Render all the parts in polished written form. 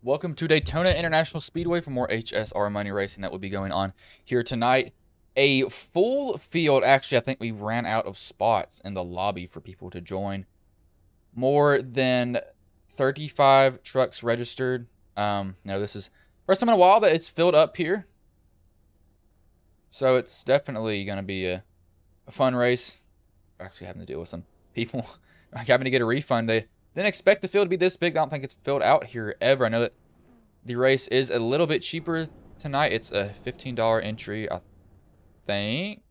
Welcome to Daytona International Speedway for more HSR money racing that will be going on here tonight. A full field. Actually, I think we ran out of spots in the lobby for people to join. More than 35 trucks registered. This is first time in a while that it's filled up here. So it's definitely going to be a fun race. Actually having to deal with some people having to get a refund. They didn't expect the field to be this big. I don't think it's filled out here ever. I know that the race is a little bit cheaper tonight. It's a $15 entry, I think.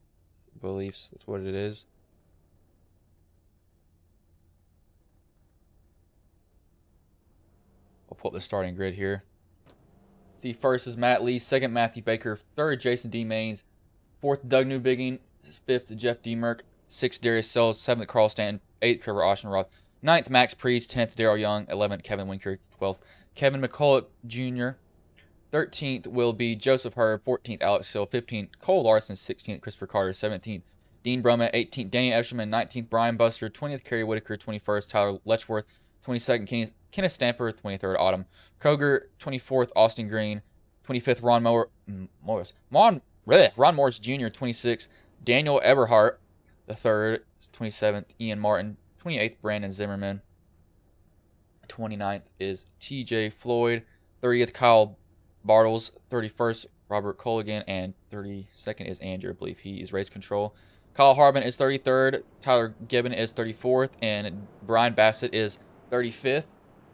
I believe that's what it is. I'll pull up the starting grid here. See, first is Matt Lee, second Matthew Baker, third Jason D. Maines, fourth Doug Newbigging, fifth Jeff Demerck, sixth Darius Sells, seventh Carl Stanton, eighth Trevor Oceanroth, ninth Max Priest, 10th Darrell Young, 11th Kevin Winker, 12th Kevin McCulloch Jr., 13th will be Joseph Herb, 14th Alex Hill, 15th Cole Larson, 16th Christopher Carter, 17th Dean Brummett, 18th Danny Escherman, 19th Brian Buster, 20th Kerry Whitaker, 21st Tyler Letchworth, 22nd Kenneth Stamper, 23rd Autumn Koger, 24th Austin Green, 25th Ron Morris Jr., 26th Daniel Eberhart, the third, 27th Ian Martin, 28th Brandon Zimmerman, 29th is TJ Floyd, 30th Kyle Bartles, 31st Robert Colligan, and 32nd is Andrew. I believe he is race control. Kyle Harbin is 33rd, Tyler Gibbon is 34th, and Brian Bassett is 35th.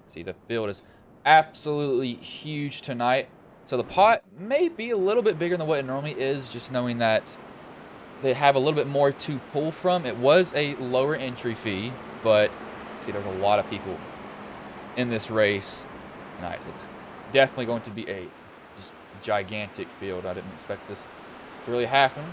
See, the field is absolutely huge tonight. So the pot may be a little bit bigger than what it normally is, just knowing that they have a little bit more to pull from. It was a lower entry fee, but see, there's a lot of people in this race tonight. So it's definitely going to be a just gigantic field. I didn't expect this to really happen.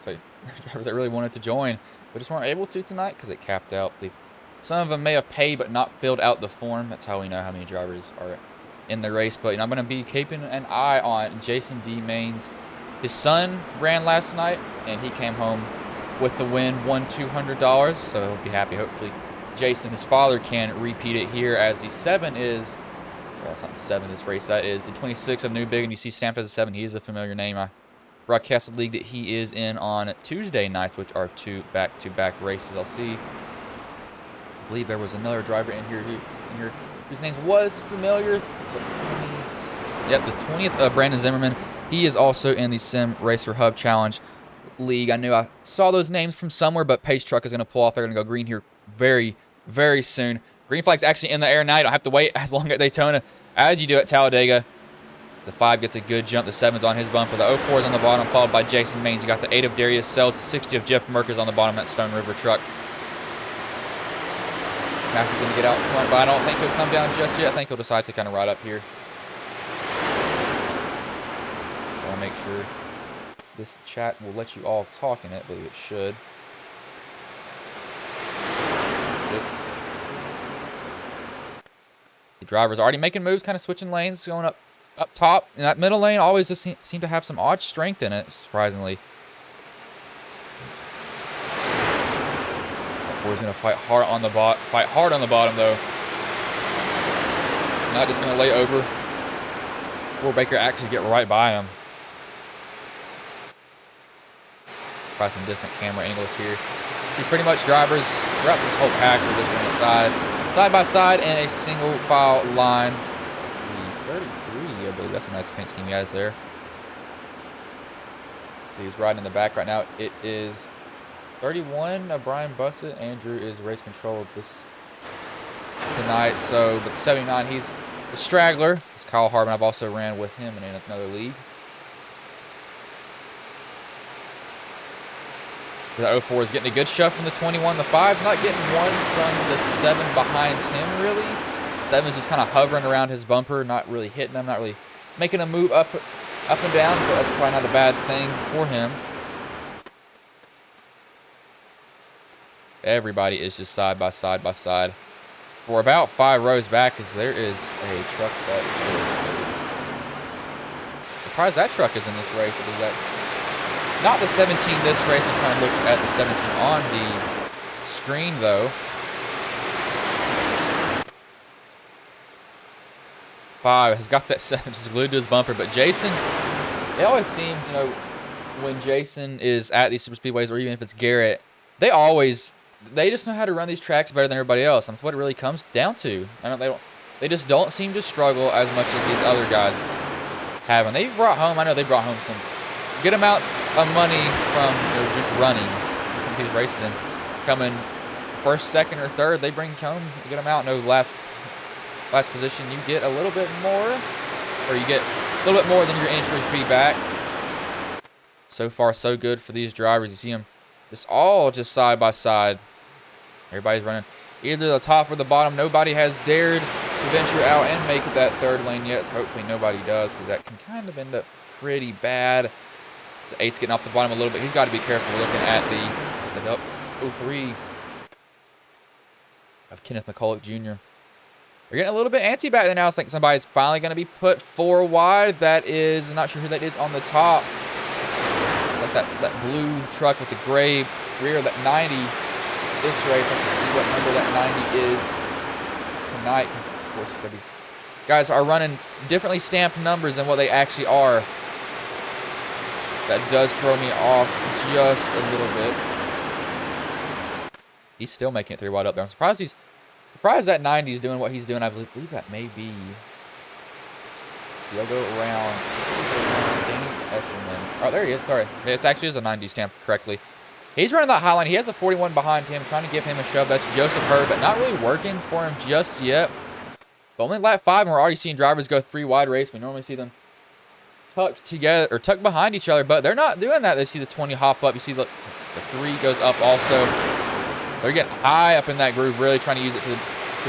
So drivers that really wanted to join, but just weren't able to tonight because it capped out. Some of them may have paid but not filled out the form. That's how we know how many drivers are in the race. But I'm going to be keeping an eye on Jason D. Maines. His son ran last night, and he came home with the win, won $200. So he'll be happy. Hopefully, Jason, his father, can repeat it here, as the 7 is. Well, it's not the 7 this race. That is the 26 of Newbig, and you see stamped as a 7. He is a familiar name. I broadcast the league that he is in on Tuesday nights, which are 2 back-to-back races. I'll see. I believe there was another driver in here whose name was familiar. Yep, the 20th, Brandon Zimmerman. He is also in the Sim Racer Hub Challenge League. I knew I saw those names from somewhere, but Pace Truck is going to pull off. They're going to go green here very, very soon. Green flag's actually in the air now. You don't have to wait as long at Daytona as you do at Talladega. The 5 gets a good jump. The 7's on his bumper. The 04 is on the bottom, followed by Jason Maines. You got the 8 of Darius Sells. The 60 of Jeff Merkers on the bottom of that Stone River truck. Matthew's going to get out front, but I don't think he'll come down just yet. I think he'll decide to kind of ride up here. So I'll make sure this chat will let you all talk in it. I believe it should. The driver's already making moves, kind of switching lanes, going up top. And that middle lane always just seem to have some odd strength in it, surprisingly. He's going to fight hard on the bottom, though. Not just going to lay over. Poor Baker actually get right by him. Try some different camera angles here. See, pretty much drivers throughout this whole pack are just running side by side in a single file line. That's the 33, I believe. That's a nice paint scheme he has there. So he's riding in the back right now. It is 31 of Brian Bussett. Andrew is race control of this tonight. So, but 79, he's the straggler. It's Kyle Harbin. I've also ran with him in another league. That 04 is getting a good shove from the 21. The 5's not getting one from the 7 behind him, really. 7's just kind of hovering around his bumper, not really hitting him, not really making a move up up and down, but that's probably not a bad thing for him. Everybody is just side by side by side. We're about 5 rows back because there is a truck that is. Surprised that truck is in this race because that's not the 17 this race. I'm trying to look at the 17 on the screen though. 5 has got that 7 just glued to his bumper, but Jason, it always seems, you know, when Jason is at these super speedways, or even if it's Garrett, they just know how to run these tracks better than everybody else. That's what it really comes down to. They just don't seem to struggle as much as these other guys have. And they brought home some good amounts of money from, you know, just running these races and coming first, second, or third. They bring home a good amount. No, last position, you get a little bit more, or you get a little bit more than your entry fee back. So far, so good for these drivers. You see them just side by side. Everybody's running either the top or the bottom. Nobody has dared to venture out and make it that third lane yet. So hopefully nobody does, because that can kind of end up pretty bad. So 8's getting off the bottom a little bit. He's got to be careful looking at the 03 of Kenneth McCulloch Jr. They're getting a little bit antsy back there now. I think somebody's finally going to be put 4 wide. That is, I'm not sure who that is on the top. It's that blue truck with the gray rear, that 90 this race. I have to see what number that 90 is tonight, because of course you said these guys are running differently stamped numbers than what they actually are. That does throw me off just a little bit. He's still making it 3 wide up there. I'm surprised that 90 is doing what he's doing. I believe that may be. See, I'll go around Danny Eshelman. Oh, there he is. Sorry. It actually is a 90 stamped correctly. He's running that high line. He has a 41 behind him, trying to give him a shove. That's Joseph Hurd, but not really working for him just yet. But only lap 5, and we're already seeing drivers go 3 wide race. We normally see them tucked together or tucked behind each other, but they're not doing that. They see the 20 hop up. You see the 3 goes up also. So they're getting high up in that groove, really trying to use it to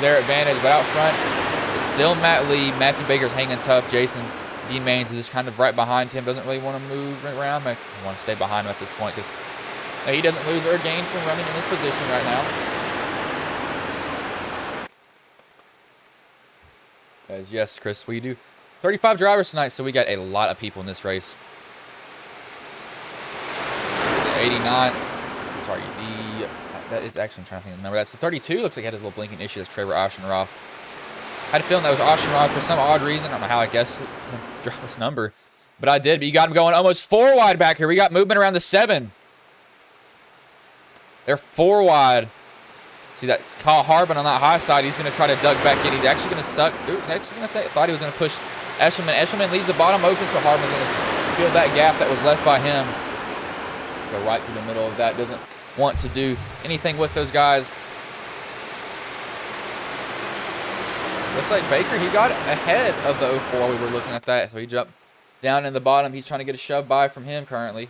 their advantage. But out front, it's still Matt Lee. Matthew Baker's hanging tough. Jason Dean Maines is just kind of right behind him. Doesn't really want to move around. I want to stay behind him at this point because he doesn't lose or gain from running in this position right now. As yes, Chris, we do 35 drivers tonight, so we got a lot of people in this race. The 89. Sorry, that is actually, I'm trying to think of the number. That's the 32. Looks like he had a little blinking issue. That's Trevor Oshenoff. I had a feeling that was Oshenoff for some odd reason. I don't know how I guessed the driver's number, but I did. But you got him going almost 4 wide back here. We got movement around the 7. They're 4 wide. See, that's Kyle Harbin on that high side. He's going to try to duck back in. He's actually going to stuck. Ooh, thought he was going to push Eshelman. Eshelman leaves the bottom open, so Harbin's going to fill that gap that was left by him. Go right through the middle of that. Doesn't want to do anything with those guys. Looks like Baker, he got ahead of the 04 while we were looking at that. So he jumped down in the bottom. He's trying to get a shove by from him currently.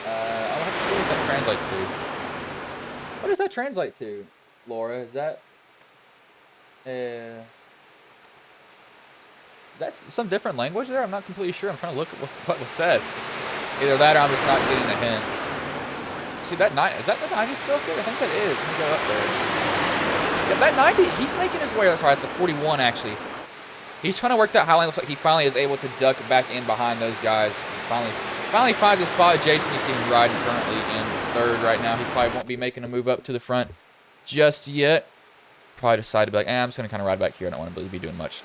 I'll have to see what that translates to. What does that translate to, Laura? Is that some different language there? I'm not completely sure. I'm trying to look at what was said. Either that or I'm just not getting the hint. See, that 90, is that the 90 still there? I think that is. Let me go up there. Yeah, that 90, he's making his way. Sorry, that's the 41 actually. He's trying to work that high line. Looks like he finally is able to duck back in behind those guys. He's finally finds a spot. Jason, you see him riding currently in 3rd right now. He probably won't be making a move up to the front just yet. Probably decided to be like, I'm just going to kind of ride back here. I don't want to be doing much.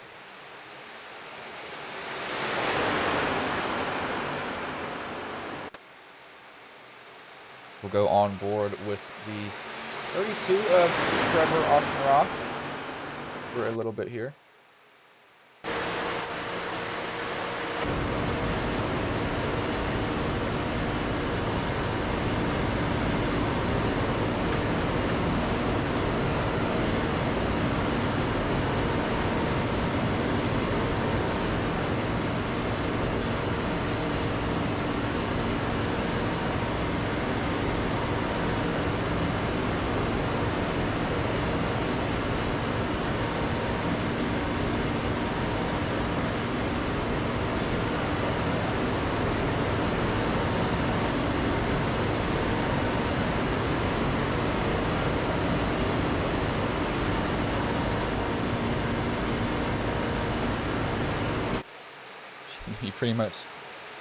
We'll go on board with the 32 of Trevor Oshenoff for a little bit here. You pretty much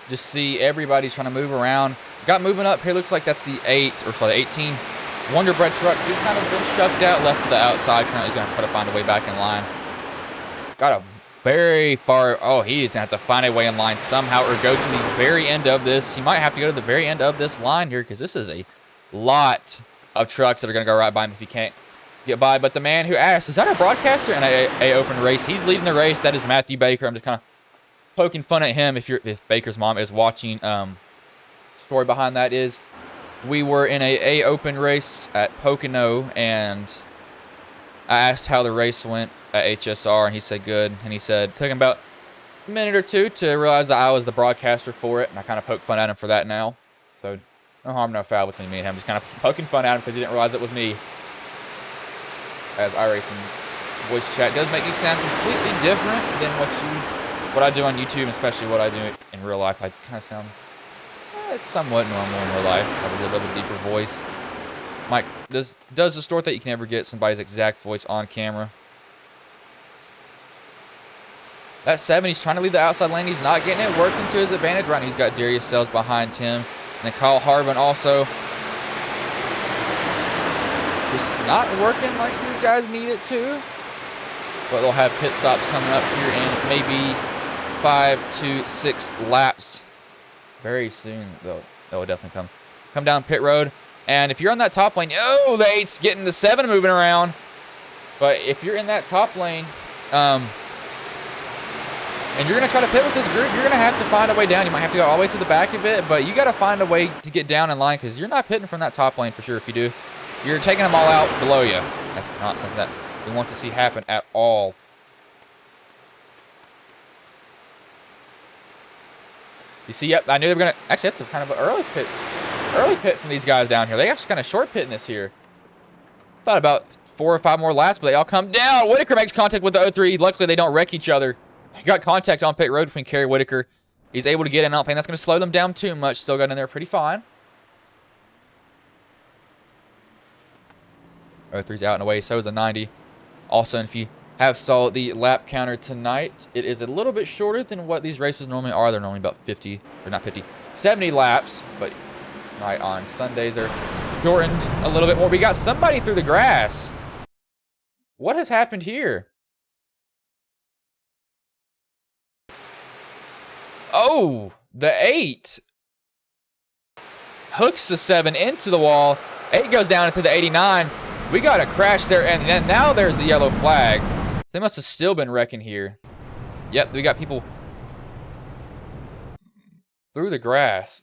just see everybody's trying to move around. Got moving up here. Looks like that's the 18 Wonder Bread truck. He's kind of been shoved out, left to the outside. Currently, he's going to try to find a way back in line. Got a very far. Oh, he's going to have to find a way in line somehow or go to the very end of this. He might have to go to the very end of this line here because this is a lot of trucks that are going to go right by him if he can't get by. But the man who asked, is that our broadcaster in a open race? He's leading the race. That is Matthew Baker. I'm just kind of poking fun at him. If Baker's mom is watching, story behind that is we were in a open race at Pocono, and I asked how the race went at HSR, and he said good. And he said took him about a minute or two to realize that I was the broadcaster for it, and I kind of poke fun at him for that now. So no harm, no foul between me and him. Just kind of poking fun at him because he didn't realize it was me. As iRacing voice chat does make you sound completely different than what I do on YouTube, especially what I do in real life. I kind of sound somewhat normal in real life. I have a little bit of a deeper voice. Mike does distort that. You can never get somebody's exact voice on camera. That 7, he's trying to leave the outside lane. He's not getting it working to his advantage right now. He's got Darius Sells behind him. And then Kyle Harbin also just not working like these guys need it to. But they'll have pit stops coming up here in maybe 5 to 6 laps. Very soon, though. They'll definitely come down pit road. And if you're on that top lane, oh, the 8's getting the 7 moving around. But if you're in that top lane, and you're going to try to pit with this group, you're going to have to find a way down. You might have to go all the way to the back of it, but you got to find a way to get down in line because you're not pitting from that top lane for sure. If you do, you're taking them all out below you. That's not something that we want to see happen at all. You see, yep, I knew they were going to... Actually, that's a kind of an early pit from these guys down here. They actually kind of short pitting this here. Thought about 4 or 5 more laps, but they all come down. Whitaker makes contact with the 03. Luckily, they don't wreck each other. He got contact on pit road between Kerry Whitaker. He's able to get in. I don't think that's going to slow them down too much. Still got in there pretty fine. 03's out and away. So is a 90. Also, if you have saw the lap counter tonight, it is a little bit shorter than what these races normally are. They're normally about 50, or not 50, 70 laps. But tonight on Sundays are shortened a little bit more. We got somebody through the grass. What has happened here? Oh, the 8 hooks the 7 into the wall. 8 goes down into the 89. We got a crash there, and then now there's the yellow flag. They must have still been wrecking here. Yep, we got people through the grass.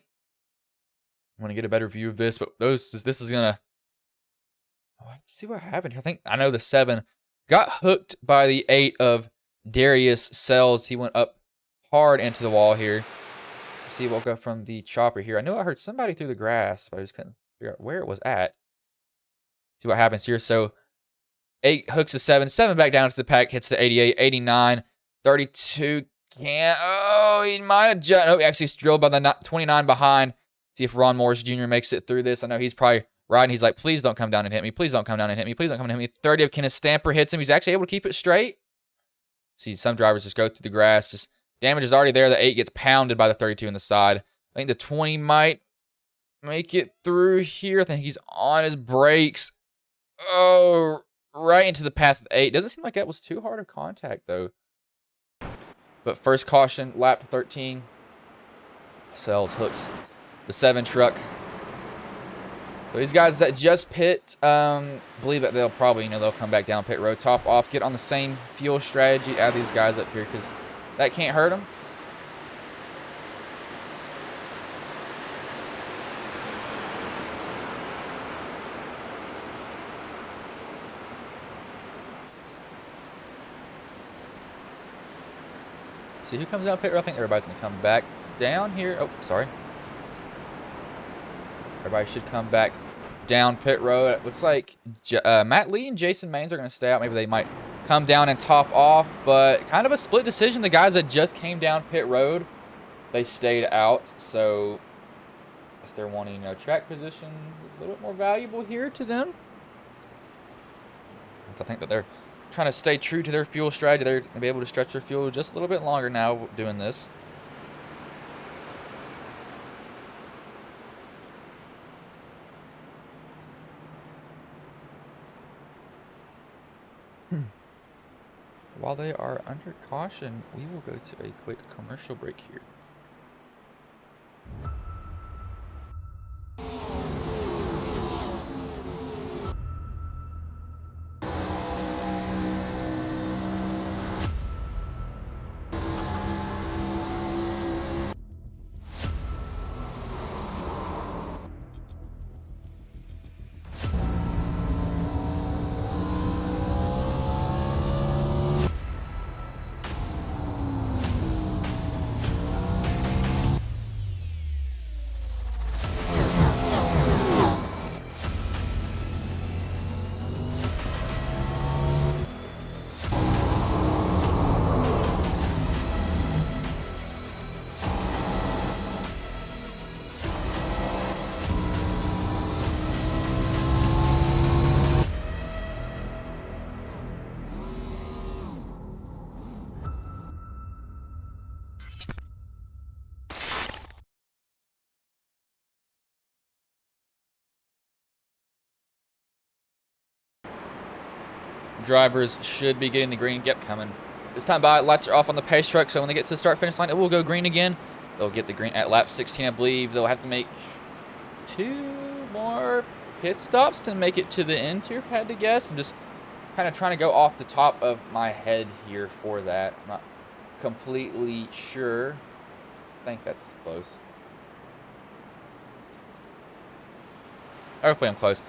I want to get a better view of this, but this is gonna... Oh, let's see what happened here. I know the 7 got hooked by the 8 of Darius Sells. He went up hard into the wall here. Let's see what got from the chopper here. I know I heard somebody through the grass, but I just couldn't figure out where it was at. See what happens here. So 8 hooks the 7. 7 back down to the pack. Hits the 88, 89, 32. Can't. Oh, he might have just. Oh, he actually drilled by the 29 behind. See if Ron Morris Jr. makes it through this. I know he's probably riding. He's like, please don't come down and hit me. Please don't come down and hit me. Please don't come down and hit me. 30 of Kenneth Stamper hits him. He's actually able to keep it straight. See, some drivers just go through the grass. Just damage is already there. The 8 gets pounded by the 32 in the side. I think the 20 might make it through here. I think he's on his brakes. Oh, right into the path of 8. Doesn't seem like that was too hard of contact, though. But first caution, lap 13. Sells hooks the 7 truck. So these guys that just pit, believe that they'll probably, they'll come back down pit road, top off, get on the same fuel strategy as these guys up here, because that can't hurt them. See who comes down pit road. I think everybody's going to come back down here. Oh, sorry. Everybody should come back down pit road. It looks like Matt Lee and Jason Maines are going to stay out. Maybe they might come down and top off, but kind of a split decision. The guys that just came down pit road, they stayed out. So I guess they're wanting, track position is a little bit more valuable here to them. I think that they're trying to stay true to their fuel strategy. They're going to be able to stretch their fuel just a little bit longer now doing this. while they are under caution, we will go to a quick commercial break here. Drivers should be getting the green. Yep, coming. This time by, lights are off on the pace truck, so when they get to the start-finish line, it will go green again. They'll get the green at lap 16, I believe. They'll have to make 2 more pit stops to make it to the end here, if I had to guess. I'm just kind of trying to go off the top of my head here for that. I'm not completely sure. I think that's close. Hopefully I'm close.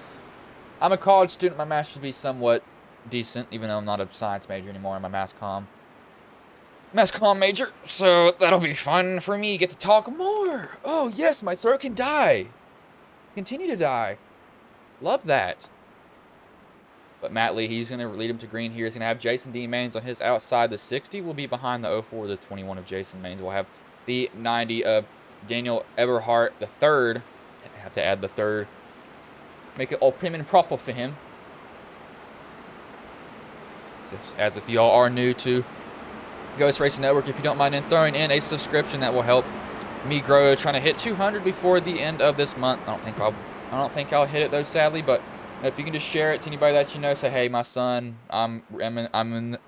I'm a college student. My math should be somewhat decent, even though I'm not a science major anymore. I'm a mass comm major, so that'll be fun for me. Get to talk more. Oh yes, my throat can die, continue to die. Love that. But Matt Lee, he's going to lead him to green here. He's going to have Jason D. Maines on his outside. The 60 will be behind the 04, the 21 of Jason Maines. We'll have the 90 of Daniel Eberhardt, the third. I have to add the third. Make it all prim and proper for him. Just as if y'all are new to Ghost Racing Network, if you don't mind throwing in a subscription, that will help me grow. Trying to hit 200 before the end of this month. I don't think I'll hit it though, sadly. But if you can just share it to anybody that you know, say, hey, my son, the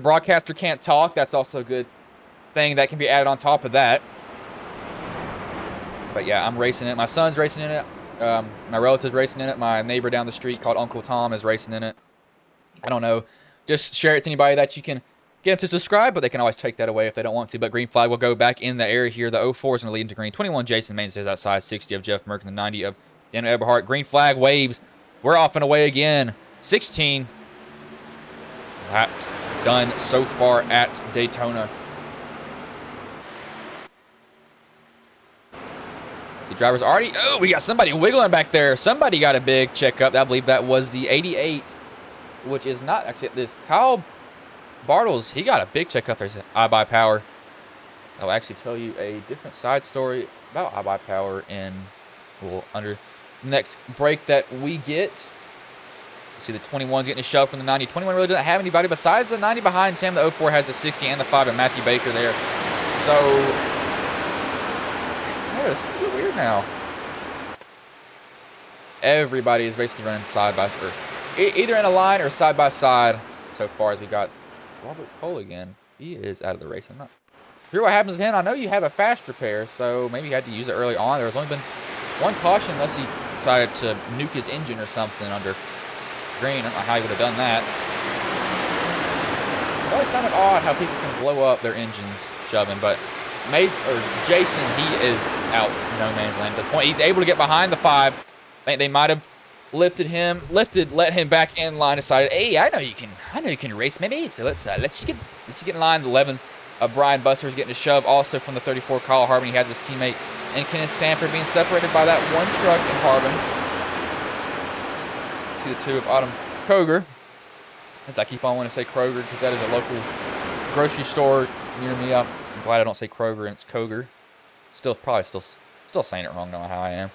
broadcaster can't talk. That's also a good thing that can be added on top of that. But yeah, I'm racing it. My son's racing in it. My relative's racing in it. My neighbor down the street called Uncle Tom is racing in it. I don't know. Just share it to anybody that you can get them to subscribe, but they can always take that away if they don't want to. But green flag will go back in the area here. The 04 is going to lead into green. 21, Jason Maines is outside. 60 of Jeff Merck and the 90 of Daniel Eberhardt. Green flag waves. We're off and away again. 16 laps done so far at Daytona. The driver's already... Oh, we got somebody wiggling back there. Somebody got a big checkup. I believe that was the 88, which is not... Actually, this Kyle Bartles, he got a big checkup there. iBuyPower. I'll actually tell you a different side story about iBuyPower in... Well, under the next break that we get. You see the 21's getting a shove from the 90. 21 really doesn't have anybody besides the 90 behind him. The 04 has the 60 and the 5 and Matthew Baker there. So... Yeah, it's super weird now. Everybody is basically running side by side, either in a line or side by side. So far as we got Robert Cole again, he is out of the race. I'm not sure what happens to him. I know you have a fast repair, so maybe he had to use it early on. There's only been one caution, unless he decided to nuke his engine or something under green. I don't know how he would have done that. I always find it odd how people can blow up their engines shoving, but Jason, he is out no man's land at this point. He's able to get behind the 5. I think they might have let him back in line. Decided, hey, I know you can race, maybe. So let's you get in line. The 11s of Brian Buster is getting a shove also from the 34 Kyle Harbin. He has his teammate and Kenneth Stamper being separated by that one truck in Harbin. See the 2 of Autumn Kroger. As I keep on wanting to say Kroger because that is a local grocery store near me. I'm glad I don't say Kroger and it's Koger. Still saying it wrong, knowing how I am.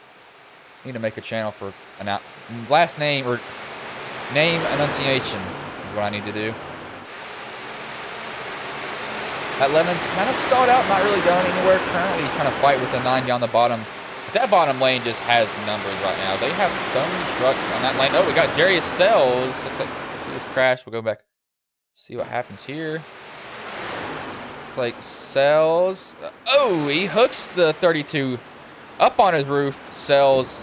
Need to make a channel for last name or name enunciation is what I need to do. That Lemon's kind of stalled out, not really going anywhere. Currently, he's trying to fight with the 90 on the bottom. But that bottom lane just has numbers right now. They have so many trucks on that lane. Oh, we got Darius Sells. Looks like he just crashed. We'll go back. See what happens here. It's like Sells. Oh, he hooks the 32 up on his roof. Sells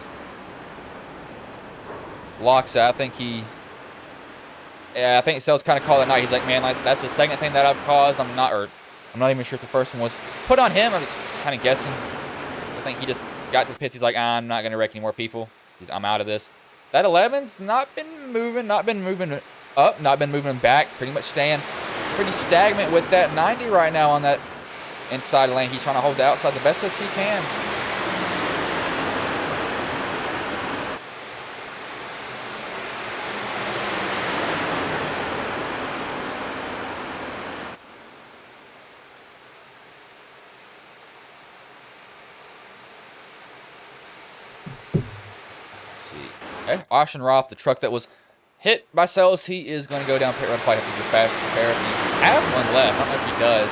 locks it. I think Sells kind of called it night. He's like, man, like, that's the second thing that I've caused. I'm not even sure if the first one was put on him. I'm just kind of guessing. I think he just got to the pits. He's like, I'm not going to wreck any more people. I'm out of this. That 11's not been moving up, not been moving back. Pretty much staying pretty stagnant with that 90 right now on that inside lane. He's trying to hold the outside the best as he can. Oceanroth, the truck that was hit by Sells, he is going to go down pit road. Probably have to just fast repair if he has one left. I don't know if he does.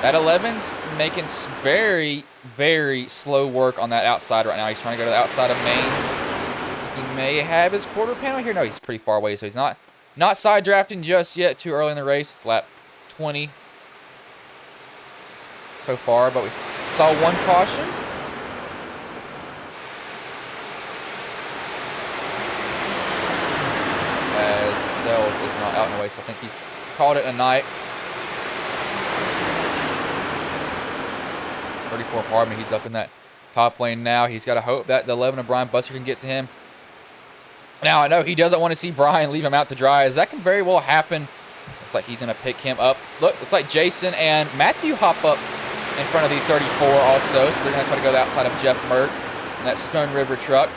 That 11's making very, very slow work on that outside right now. He's trying to go to the outside of mains. He may have his quarter panel here. No, he's pretty far away, so he's not side drafting just yet. Too early in the race. It's lap 20 so far, but we saw one caution. Sells is not out in the way, so I think he's called it a night. 34 Hardman, he's up in that top lane now. He's got to hope that the 11 of Brian Buster can get to him. Now, I know he doesn't want to see Brian leave him out to dry, as that can very well happen. Looks like he's going to pick him up. Look, looks like Jason and Matthew hop up in front of the 34 also, so they're going to try to go to the outside of Jeff Merck in that Stone River truck.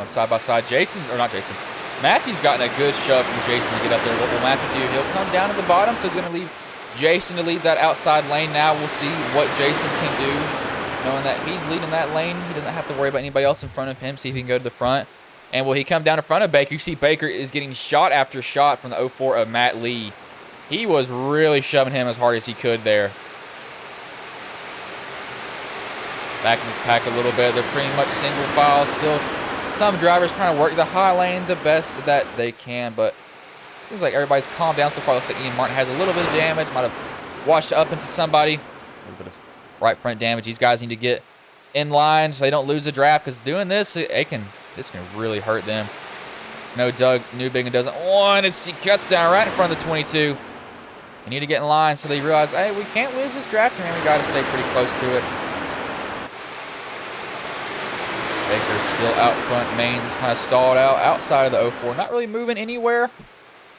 Side by side, Matthew's gotten a good shove from Jason to get up there. What will Matthew do? He'll come down to the bottom, so he's going to leave Jason to lead that outside lane now. We'll see what Jason can do, knowing that he's leading that lane. He doesn't have to worry about anybody else in front of him. See if he can go to the front. And will he come down in front of Baker? You see Baker is getting shot after shot from the 04 of Matt Lee. He was really shoving him as hard as he could there. Back in his pack a little bit. They're pretty much single file still. Some drivers trying to work the high lane the best that they can, but it seems like everybody's calmed down so far. Looks like Ian Martin has a little bit of damage. Might have washed up into somebody. A little bit of right front damage. These guys need to get in line so they don't lose the draft, because doing this, this can really hurt them. No, Doug Newbigin doesn't want to see, cuts down right in front of the 22. They need to get in line so they realize, hey, we can't lose this draft, and we got to stay pretty close to it. Baker still out front. Mains is kind of stalled out outside of the 04. Not really moving anywhere.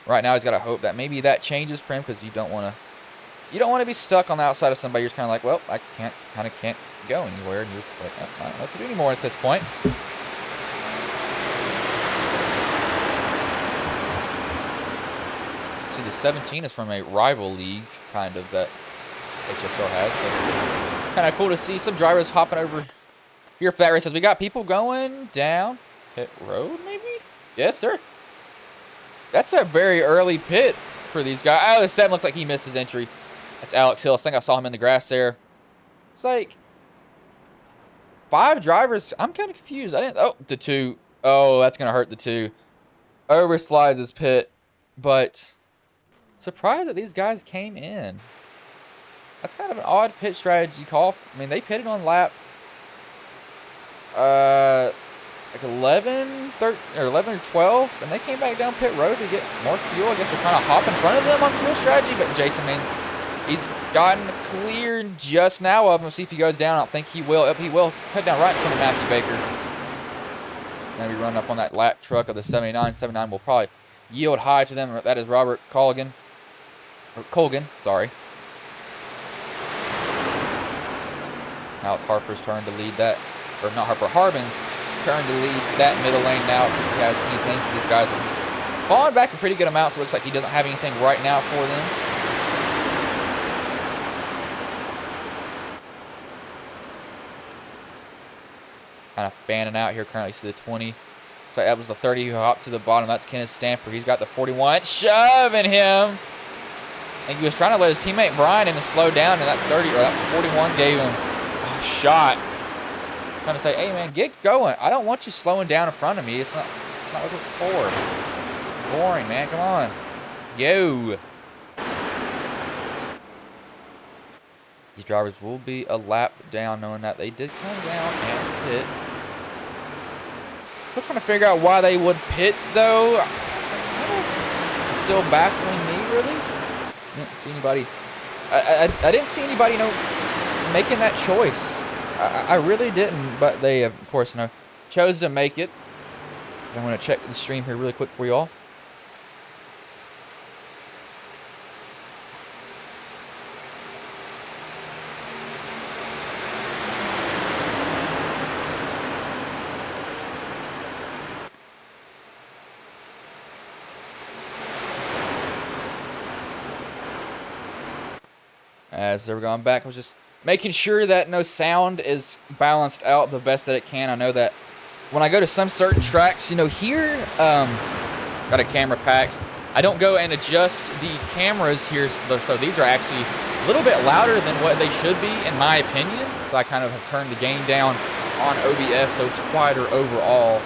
Right now he's got to hope that maybe that changes for him, because you don't want to be stuck on the outside of somebody. You're just kind of like, well, I can't go anywhere. And you're just like, I don't know what to do anymore at this point. See, the 17 is from a rival league, kind of, that HSR has. So kind of cool to see some drivers hopping over here for that race. As we got people going down pit road, maybe? Yes, sir. That's a very early pit for these guys. Oh, the 7 looks like he missed his entry. That's Alex Hill. I think I saw him in the grass there. It's like 5 drivers. I'm kind of confused. The 2. Oh, that's going to hurt the 2. Overslides his pit, but surprised that these guys came in. That's kind of an odd pit strategy call. I mean, they pitted on lap like 11 or 12, and they came back down pit road to get more fuel. I guess they're trying to hop in front of them on fuel strategy, but Jason Mains, he's gotten clear just now of him. See if he goes down. I don't think he will. If he will, cut down right in front of Matthew Baker. Going to be running up on that lap truck of the 79. 79 will probably yield high to them. That is Robert Colgan. Sorry. Now it's Harper's turn to lead that. Or not Harper, Harbin's turn to lead that middle lane now. See if he has anything for these guys. He's falling back a pretty good amount, so it looks like he doesn't have anything right now for them. Kind of fanning out here currently. See the 20 So that was the 30 who hopped to the bottom. That's Kenneth Stamper. He's got the 41, shoving him. I think he was trying to let his teammate Brian in to slow down, and that 30 or that 41 gave him a shot. Trying to say, hey man, get going. I don't want you slowing down in front of me. It's not what it's for. Boring, man. Come on. Go. These drivers will be a lap down, knowing that they did come down and pit. I'm trying to figure out why they would pit, though. It's kind of still baffling me, really. I didn't see anybody. I didn't see anybody, making that choice. I really didn't, but they, of course, chose to make it. So I'm going to check the stream here really quick for y'all. As they were going back, I was just making sure that no sound is balanced out the best that it can. I know that when I go to some certain tracks, here, got a camera pack. I don't go and adjust the cameras here, so these are actually a little bit louder than what they should be, in my opinion. So I kind of have turned the gain down on OBS, so it's quieter overall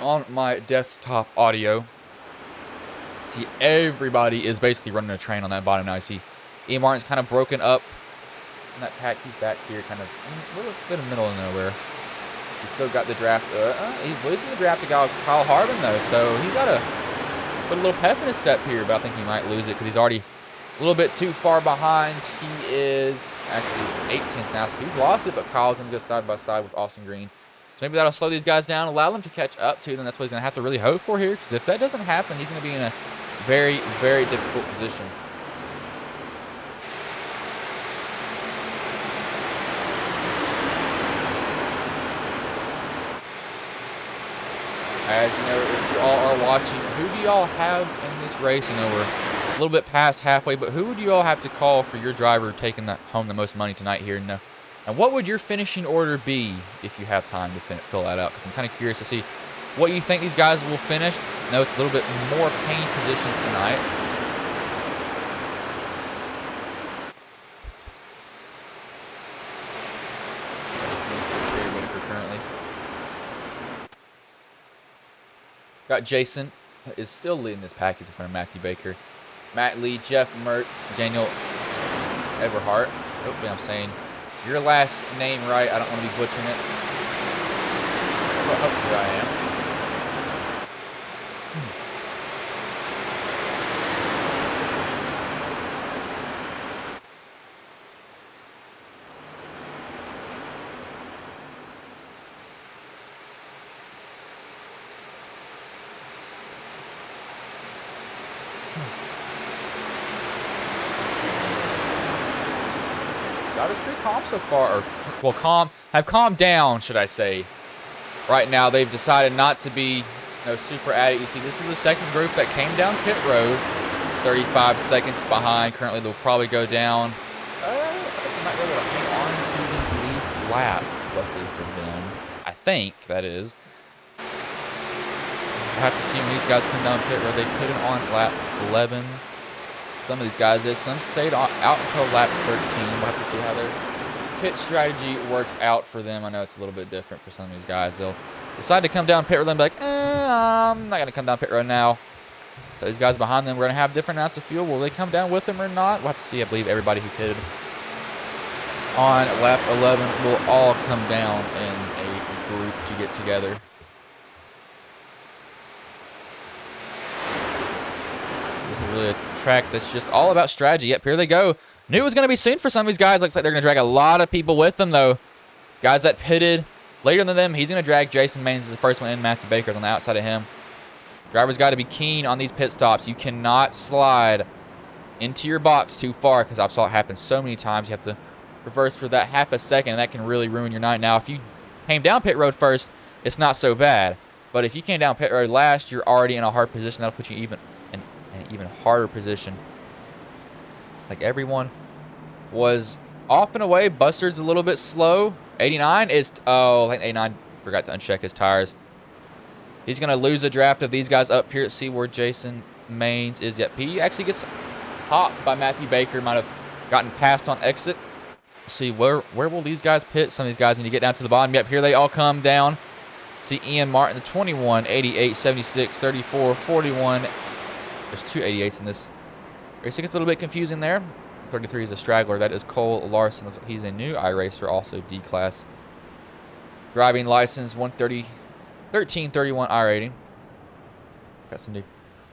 on my desktop audio. See, everybody is basically running a train on that bottom now. I see E. Martin's kind of broken up in that pack. He's back here kind of a little bit in the middle of nowhere. He's still got the draft. He's losing the draft to Kyle Harbin, though, so he's got to put a little pep in his step here, but I think he might lose it because he's already a little bit too far behind. He is actually 8 tenths now, so he's lost it, but Kyle's going to go side by side with Austin Green. So maybe that'll slow these guys down, allow them to catch up to them. That's what he's going to have to really hope for here, because if that doesn't happen, he's going to be in a very, very difficult position. As you know, if you all are watching, who do y'all have in this race? We're a little bit past halfway, but who would you all have to call for your driver taking home the most money tonight here? And what would your finishing order be if you have time to fill that out? Because I'm kind of curious to see what you think these guys will finish. I know it's a little bit more pain positions tonight. Got Jason is still leading this package in front of Matthew Baker. Matt Lee, Jeff Mert, Daniel Everhart. Hopefully I'm saying your last name right. I don't want to be butchering it. But hopefully I am. Drivers pretty calm so far, or well, have calmed down, should I say. Right now, they've decided not to be super at it. You see, this is the second group that came down pit road, 35 seconds behind. Currently, they'll probably go down. They might be able to hang on to the lead lap, luckily for them. I think that is. We'll have to see when these guys come down pit road. They pitted on lap 11. Some of these guys did. Some stayed out until lap 13. We'll have to see how their pit strategy works out for them. I know it's a little bit different for some of these guys. They'll decide to come down pit road and be like, I'm not going to come down pit road now. So these guys behind them, we're going to have different amounts of fuel. Will they come down with them or not? We'll have to see. I believe everybody who pitted on lap 11 will all come down in a group to get together. This is really a track that's just all about strategy. Yep, here they go. Knew it was going to be soon for some of these guys. Looks like they're going to drag a lot of people with them, though. Guys that pitted later than them, he's going to drag Jason Maines as the first one in. Matthew Baker's on the outside of him. Drivers got to be keen on these pit stops. You cannot slide into your box too far, because I've saw it happen so many times. You have to reverse for that half a second, and that can really ruin your night. Now, if you came down pit road first, it's not so bad. But if you came down pit road last, you're already in a hard position. That'll put you in an even harder position. Like, everyone was off and away. Bustard's a little bit slow. 89 is... Oh, I think 89 forgot to uncheck his tires. He's going to lose a draft of these guys up here. Let's see where Jason Maines is. Yep, he actually gets hopped by Matthew Baker. Might have gotten passed on exit. Let's see, where will these guys pit? Some of these guys need to get down to the bottom. Yep, here they all come down. See Ian Martin, the 21, 88, 76, 34, 41. There's two 88s in this race. It gets a little bit confusing there. 33 is a straggler. That is Cole Larson. Looks like he's a new iRacer, also D-Class. Driving license 1331 iRating. Got some new.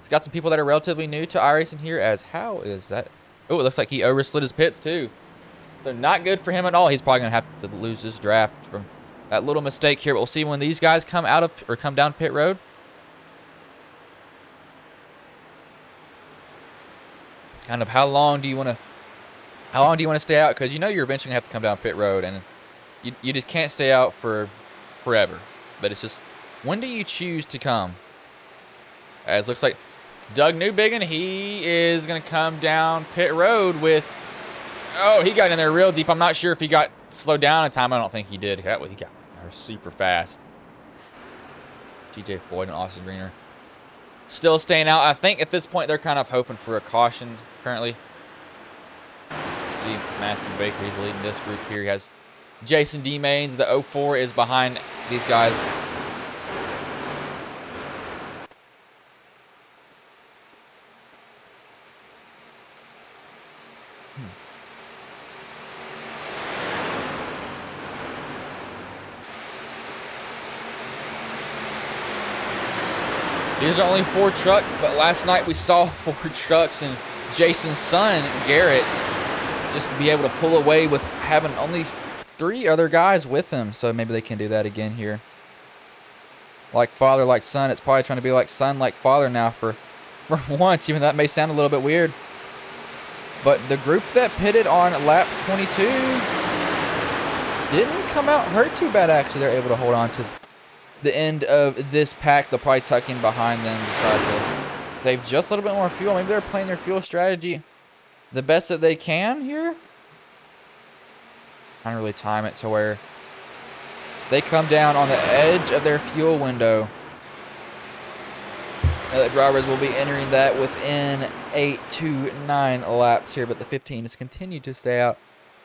It's got some people that are relatively new to iRacing here. As how is that? Oh, it looks like he overslid his pits too. So not good for him at all. He's probably gonna have to lose this draft from that little mistake here. But we'll see when these guys come out of or come down pit road. It's kind of how long do you want to stay out? Because you know you're eventually gonna have to come down pit road, and you just can't stay out for forever. But it's just, when do you choose to come? As looks like Doug Newbiggin, he is going to come down pit road with, oh, he got in there real deep. I'm not sure if he got slowed down in time. I don't think he did. He got super fast. TJ Floyd and Austin Greener still staying out. I think at this point they're kind of hoping for a caution currently. See Matthew Baker, he's leading this group here. He has Jason D. Maines, the 04, is behind these guys. These are only 4 trucks, but last night we saw 4 trucks and Jason's son, Garrett, just be able to pull away with having only 3 other guys with him. So maybe they can do that again here. Like father, like son. It's probably trying to be like son, like father now for once, even though that may sound a little bit weird. But the group that pitted on lap 22 didn't come out hurt too bad, actually. They're able to hold on to the end of this pack. They'll probably tuck in behind them, decide to save just a little bit more fuel. Maybe they're playing their fuel strategy the best that they can here. Trying to really time it to where they come down on the edge of their fuel window. The drivers will be entering that within 8 to 9 laps here, but the 15 has continued to stay out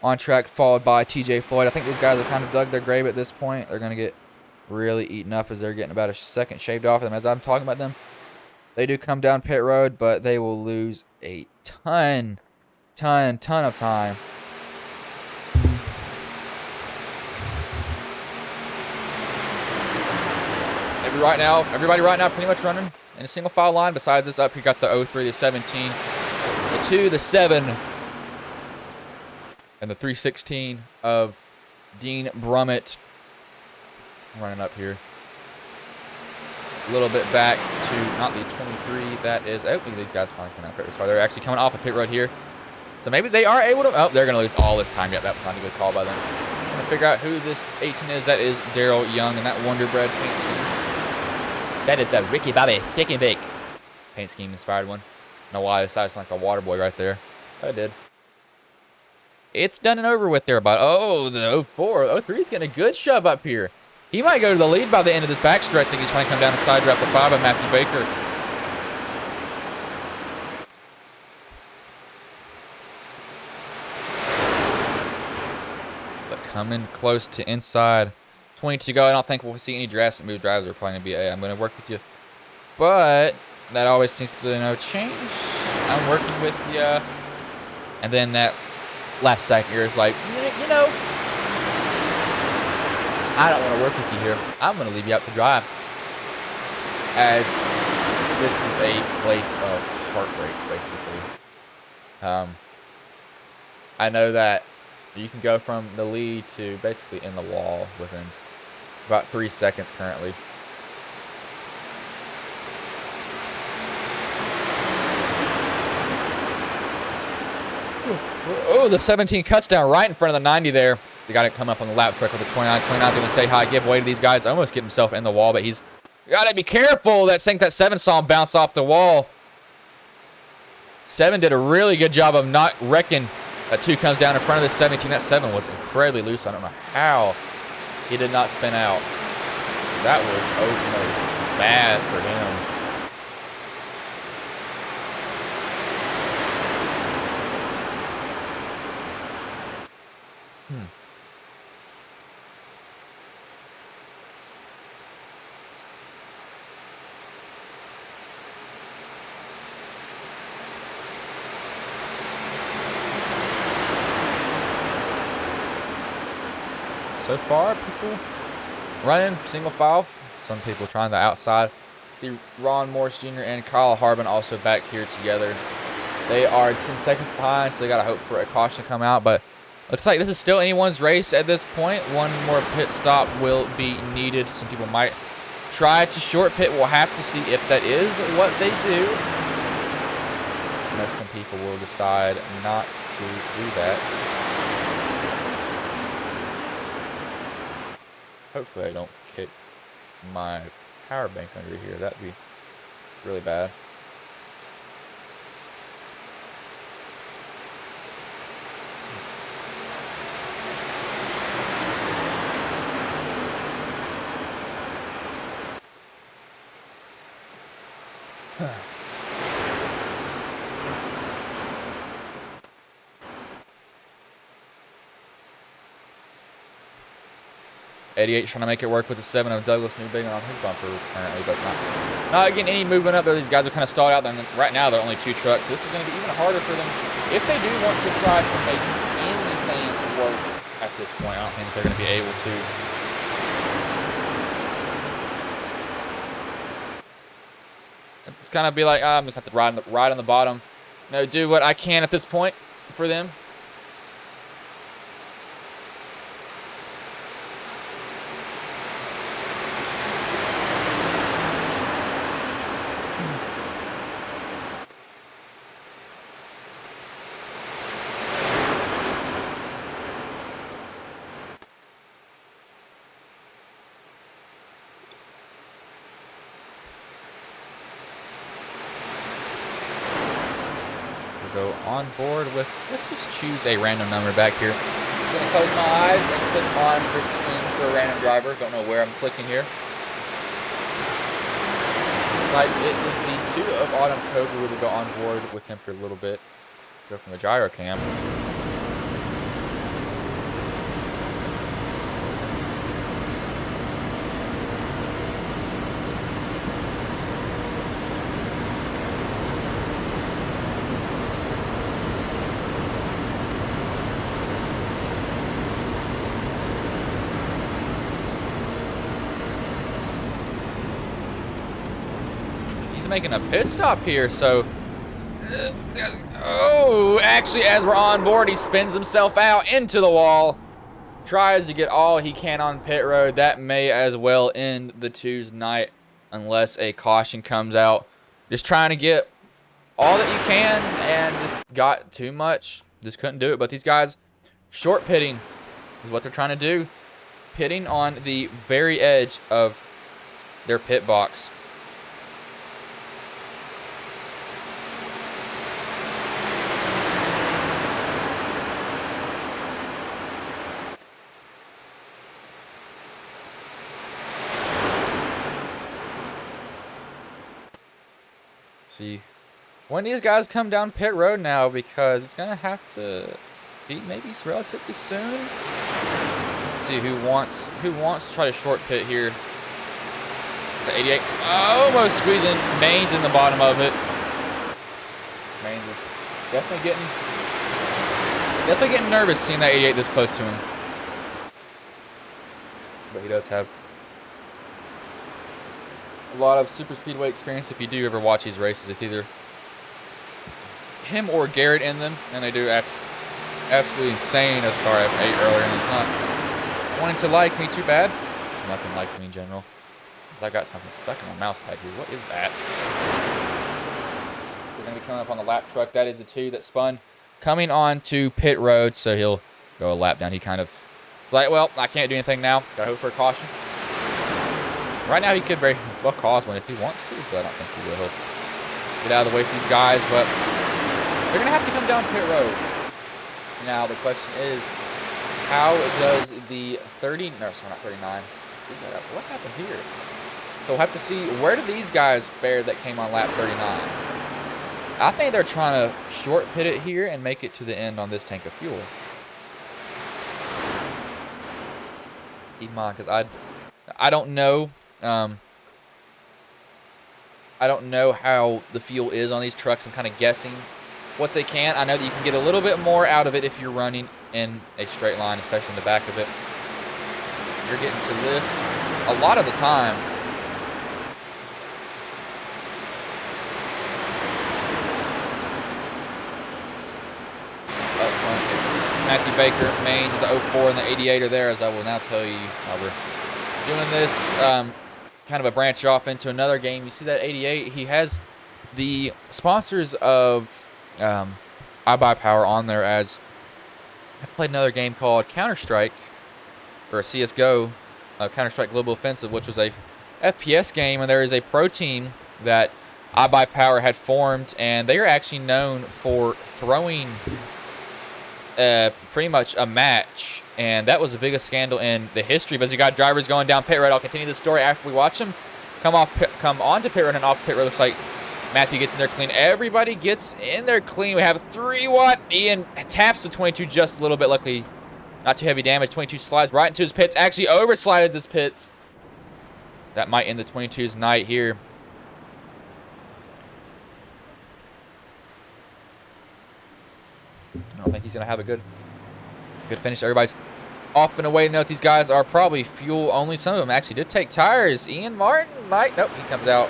on track, followed by TJ Floyd. I think these guys have kind of dug their grave at this point. They're going to get really eaten up as they're getting about a second shaved off them as I'm talking about them. They do come down pit road, but they will lose a ton of time. Everybody right now pretty much running in a single file line. Besides this up, you got the 03, the 17, the 2, the 7, and the 316 of Dean Brummett running up here. A little bit back to not the 23. That is, I think these guys finally coming out pit road. So they're actually coming off of pit road here. So maybe they are able to. Oh, they're going to lose all this time. Yep, that was not a good call by them. I'm going to figure out who this 18 is. That is Daryl Young and that Wonder Bread paint scheme. That is the Ricky Bobby Thick and Bake paint scheme inspired one. I don't know why I decided to sound like the water boy right there. But I did. It's done and over with there. But oh, the 04, 03 is getting a good shove up here. He might go to the lead by the end of this backstretch. I think he's trying to come down the side draft the 5 by Matthew Baker. But coming close to inside. 20 to go. I don't think we'll see any drastic move drives. They're probably going to be, hey, I'm going to work with you. But that always seems to change. I'm working with you. And then that last second here is like, you know, I don't want to work with you here. I'm going to leave you out to dry. As this is a place of heartbreaks, basically. I know that you can go from the lead to basically in the wall within about 3 seconds currently. Oh, the 17 cuts down right in front of the 90 there. They got to come up on the lap quick with the 29. 29's going to stay high, give way to these guys. Almost get himself in the wall, but he's got to be careful. That 7 saw him bounce off the wall. 7 did a really good job of not wrecking. That 2 comes down in front of the 17. That 7 was incredibly loose. I don't know how he did not spin out. That was bad for him. So far, people running single file. Some people trying the outside. See Ron Morris Jr. and Kyle Harbin also back here together. They are 10 seconds behind, so they got to hope for a caution to come out. But looks like this is still anyone's race at this point. One more pit stop will be needed. Some people might try to short pit. We'll have to see if that is what they do. I know some people will decide not to do that. Hopefully I don't kick my power bank under here. That'd be really bad. Huh. 88 trying to make it work with the 7 of Douglas Newbigin on his bumper currently, but not getting any movement up there. These guys are kind of stalled out. And right now, they're only 2 trucks. So this is going to be even harder for them if they do want to try to make anything work at this point. I don't think they're going to be able to. It's kind of be like, I'm just have to ride on the bottom. No, do what I can at this point for them. Go on board with, let's just choose a random number back here. I'm going to close my eyes and click on the screen for a random driver. Don't know where I'm clicking here. Like it is the 2 of Autumn Cobra. We'll go on board with him for a little bit. Go from the gyro cam. Making a pit stop here, so oh, actually as we're on board, he spins himself out into the wall, tries to get all he can on pit road. That may as well end the 2's night unless a caution comes out. Just trying to get all that you can and just got too much, just couldn't do it. But these guys short pitting is what they're trying to do, pitting on the very edge of their pit box. See when these guys come down pit road now, because it's gonna have to be maybe relatively soon. Let's see who wants to try to short pit here. It's 88, almost squeezing. Main's in the bottom of it. Mains is definitely getting nervous seeing that 88 this close to him. But he does have a lot of super speedway experience. If you do ever watch these races, it's either him or Garrett in them, and they do absolutely insane. Sorry, I have 8 earlier, and it's not wanting to like me too bad. Nothing likes me in general. Because I got something stuck in my mouse pad here. What is that? We're going to be coming up on the lap truck. That is the 2 that spun coming on to pit road, so he'll go a lap down. He kind of is like, well, I can't do anything now. Got to hope for a caution. Right now, he could very well cause one if he wants to, but I don't think he will. He'll get out of the way for these guys, but they're going to have to come down pit road. Now, the question is, how does the 30... No, sorry, not 39. What happened here? So we'll have to see, where do these guys fare that came on lap 39? I think they're trying to short pit it here and make it to the end on this tank of fuel. Keep in mind, because I don't know. I don't know how the fuel is on these trucks. I'm kind of guessing what they can. I know that you can get a little bit more out of it if you're running in a straight line, especially in the back of it. You're getting to lift a lot of the time. Up front, it's Matthew Baker, Maines, the 04 and the 88 are there, as I will now tell you how we're doing this. Kind of a branch off into another game. You see that 88, he has the sponsors of iBuyPower on there, as I played another game called Counter-Strike, or CSGO, Counter-Strike Global Offensive, which was a FPS game, and there is a pro team that iBuyPower had formed, and they are actually known for throwing pretty much a match, and that was the biggest scandal in the history. But as you got drivers going down pit road, I'll continue the story after we watch them come onto pit road and off pit road. Looks like Matthew gets in there clean. Everybody gets in there clean. We have 3-watt. Ian taps the 22 just a little bit. Luckily, not too heavy damage. 22 slides right into his pits. Actually overslided his pits. That might end the 22's night here. I don't think he's going to have a good finish. Everybody's off and away. Note these guys are probably fuel only. Some of them actually did take tires. Ian Martin might. Nope, he comes out.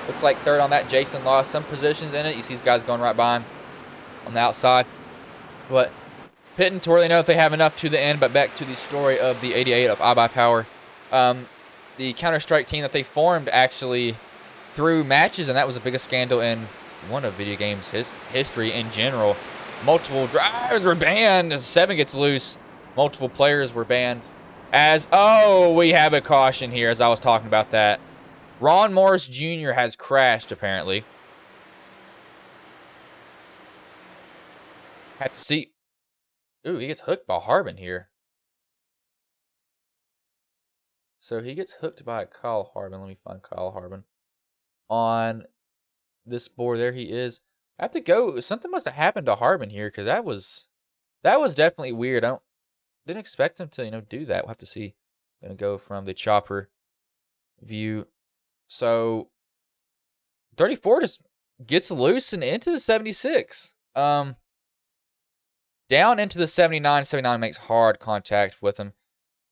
Looks like third on that. Jason lost some positions in it. You see these guys going right by him on the outside. But pitting to where they know if they have enough to the end. But back to the story of the 88 of iBuyPower. The Counter-Strike team that they formed actually threw matches, and that was the biggest scandal in one of video games history in general. Multiple drivers were banned. As 7 gets loose, multiple players were banned. As, oh, we have a caution here, as I was talking about that. Ron Morris Jr. has crashed, apparently. Had to see. Ooh, he gets hooked by Harbin here. So he gets hooked by Kyle Harbin. Let me find Kyle Harbin. On this board, there he is. I have to go. Something must have happened to Harbin here, because that was definitely weird. Didn't expect him to do that. We'll have to see. I'm gonna go from the chopper view. So 34 just gets loose and into the 76. Down into the 79. 79 makes hard contact with him.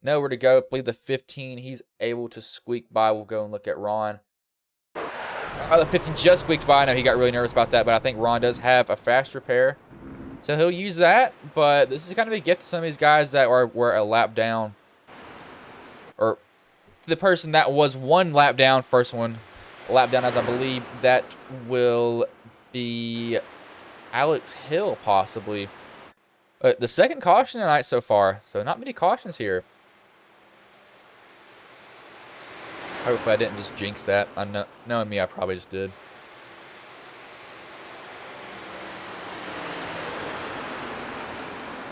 Nowhere to go. I believe the 15 he's able to squeak by. We'll go and look at Ron. The 15 just squeaks by. I know he got really nervous about that, but I think Ron does have a fast repair, so he'll use that. But this is kind of a gift to some of these guys that were a lap down, or the person that was one lap down, first one a lap down, as I believe that will be Alex Hill, possibly. The second caution tonight so far, so not many cautions here. Hopefully I didn't just jinx that. Knowing me, I probably just did.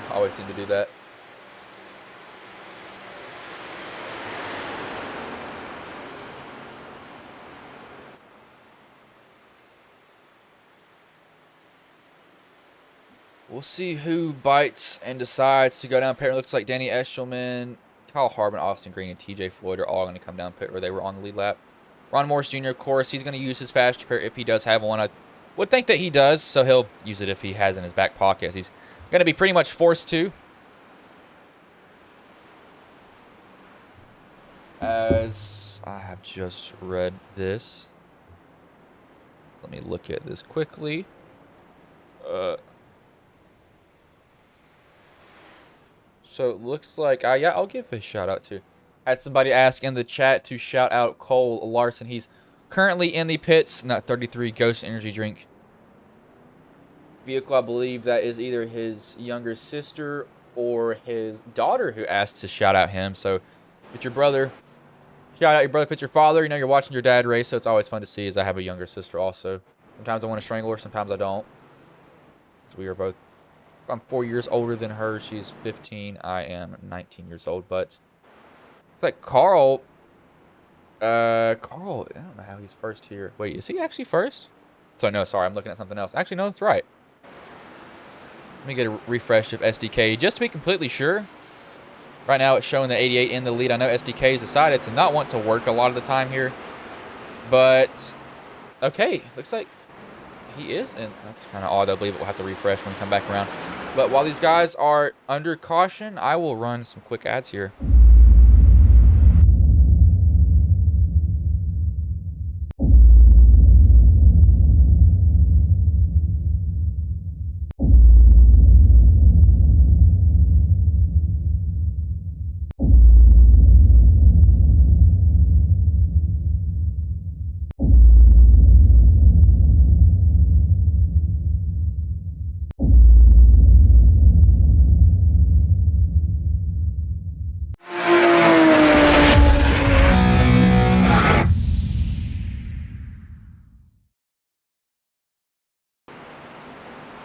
I always seem to do that. We'll see who bites and decides to go down pit. It looks like Danny Eshelman, Kyle Harbin, Austin Green, and TJ Floyd are all going to come down pit where they were on the lead lap. Ron Morris Jr., of course, he's going to use his fast repair if he does have one. I would think that he does, so he'll use it if he has in his back pocket, as he's going to be pretty much forced to. As I have just read this. Let me look at this quickly. So it looks like, yeah, I'll give a shout out to. I had somebody ask in the chat to shout out Cole Larson. He's currently in the pits, not 33 Ghost Energy Drink vehicle. I believe that is either his younger sister or his daughter who asked to shout out him. So if it's your brother, shout out your brother. If it's your father, you're watching your dad race, so it's always fun to see, as I have a younger sister also. Sometimes I want to strangle her, sometimes I don't. So we are both, I'm 4 years older than her. She's 15. I am 19 years old. But it's like Carl Carl, I don't know how he's first here. Wait, is he actually first? So, no, sorry, I'm looking at something else. Actually, no, that's right. Let me get a refresh of SDK just to be completely sure. Right now, it's showing the 88 in the lead. I know SDK has decided to not want to work a lot of the time here. But, okay, looks like he is. And that's kind of odd. I believe it will have to refresh when we come back around. But while these guys are under caution, I will run some quick ads here.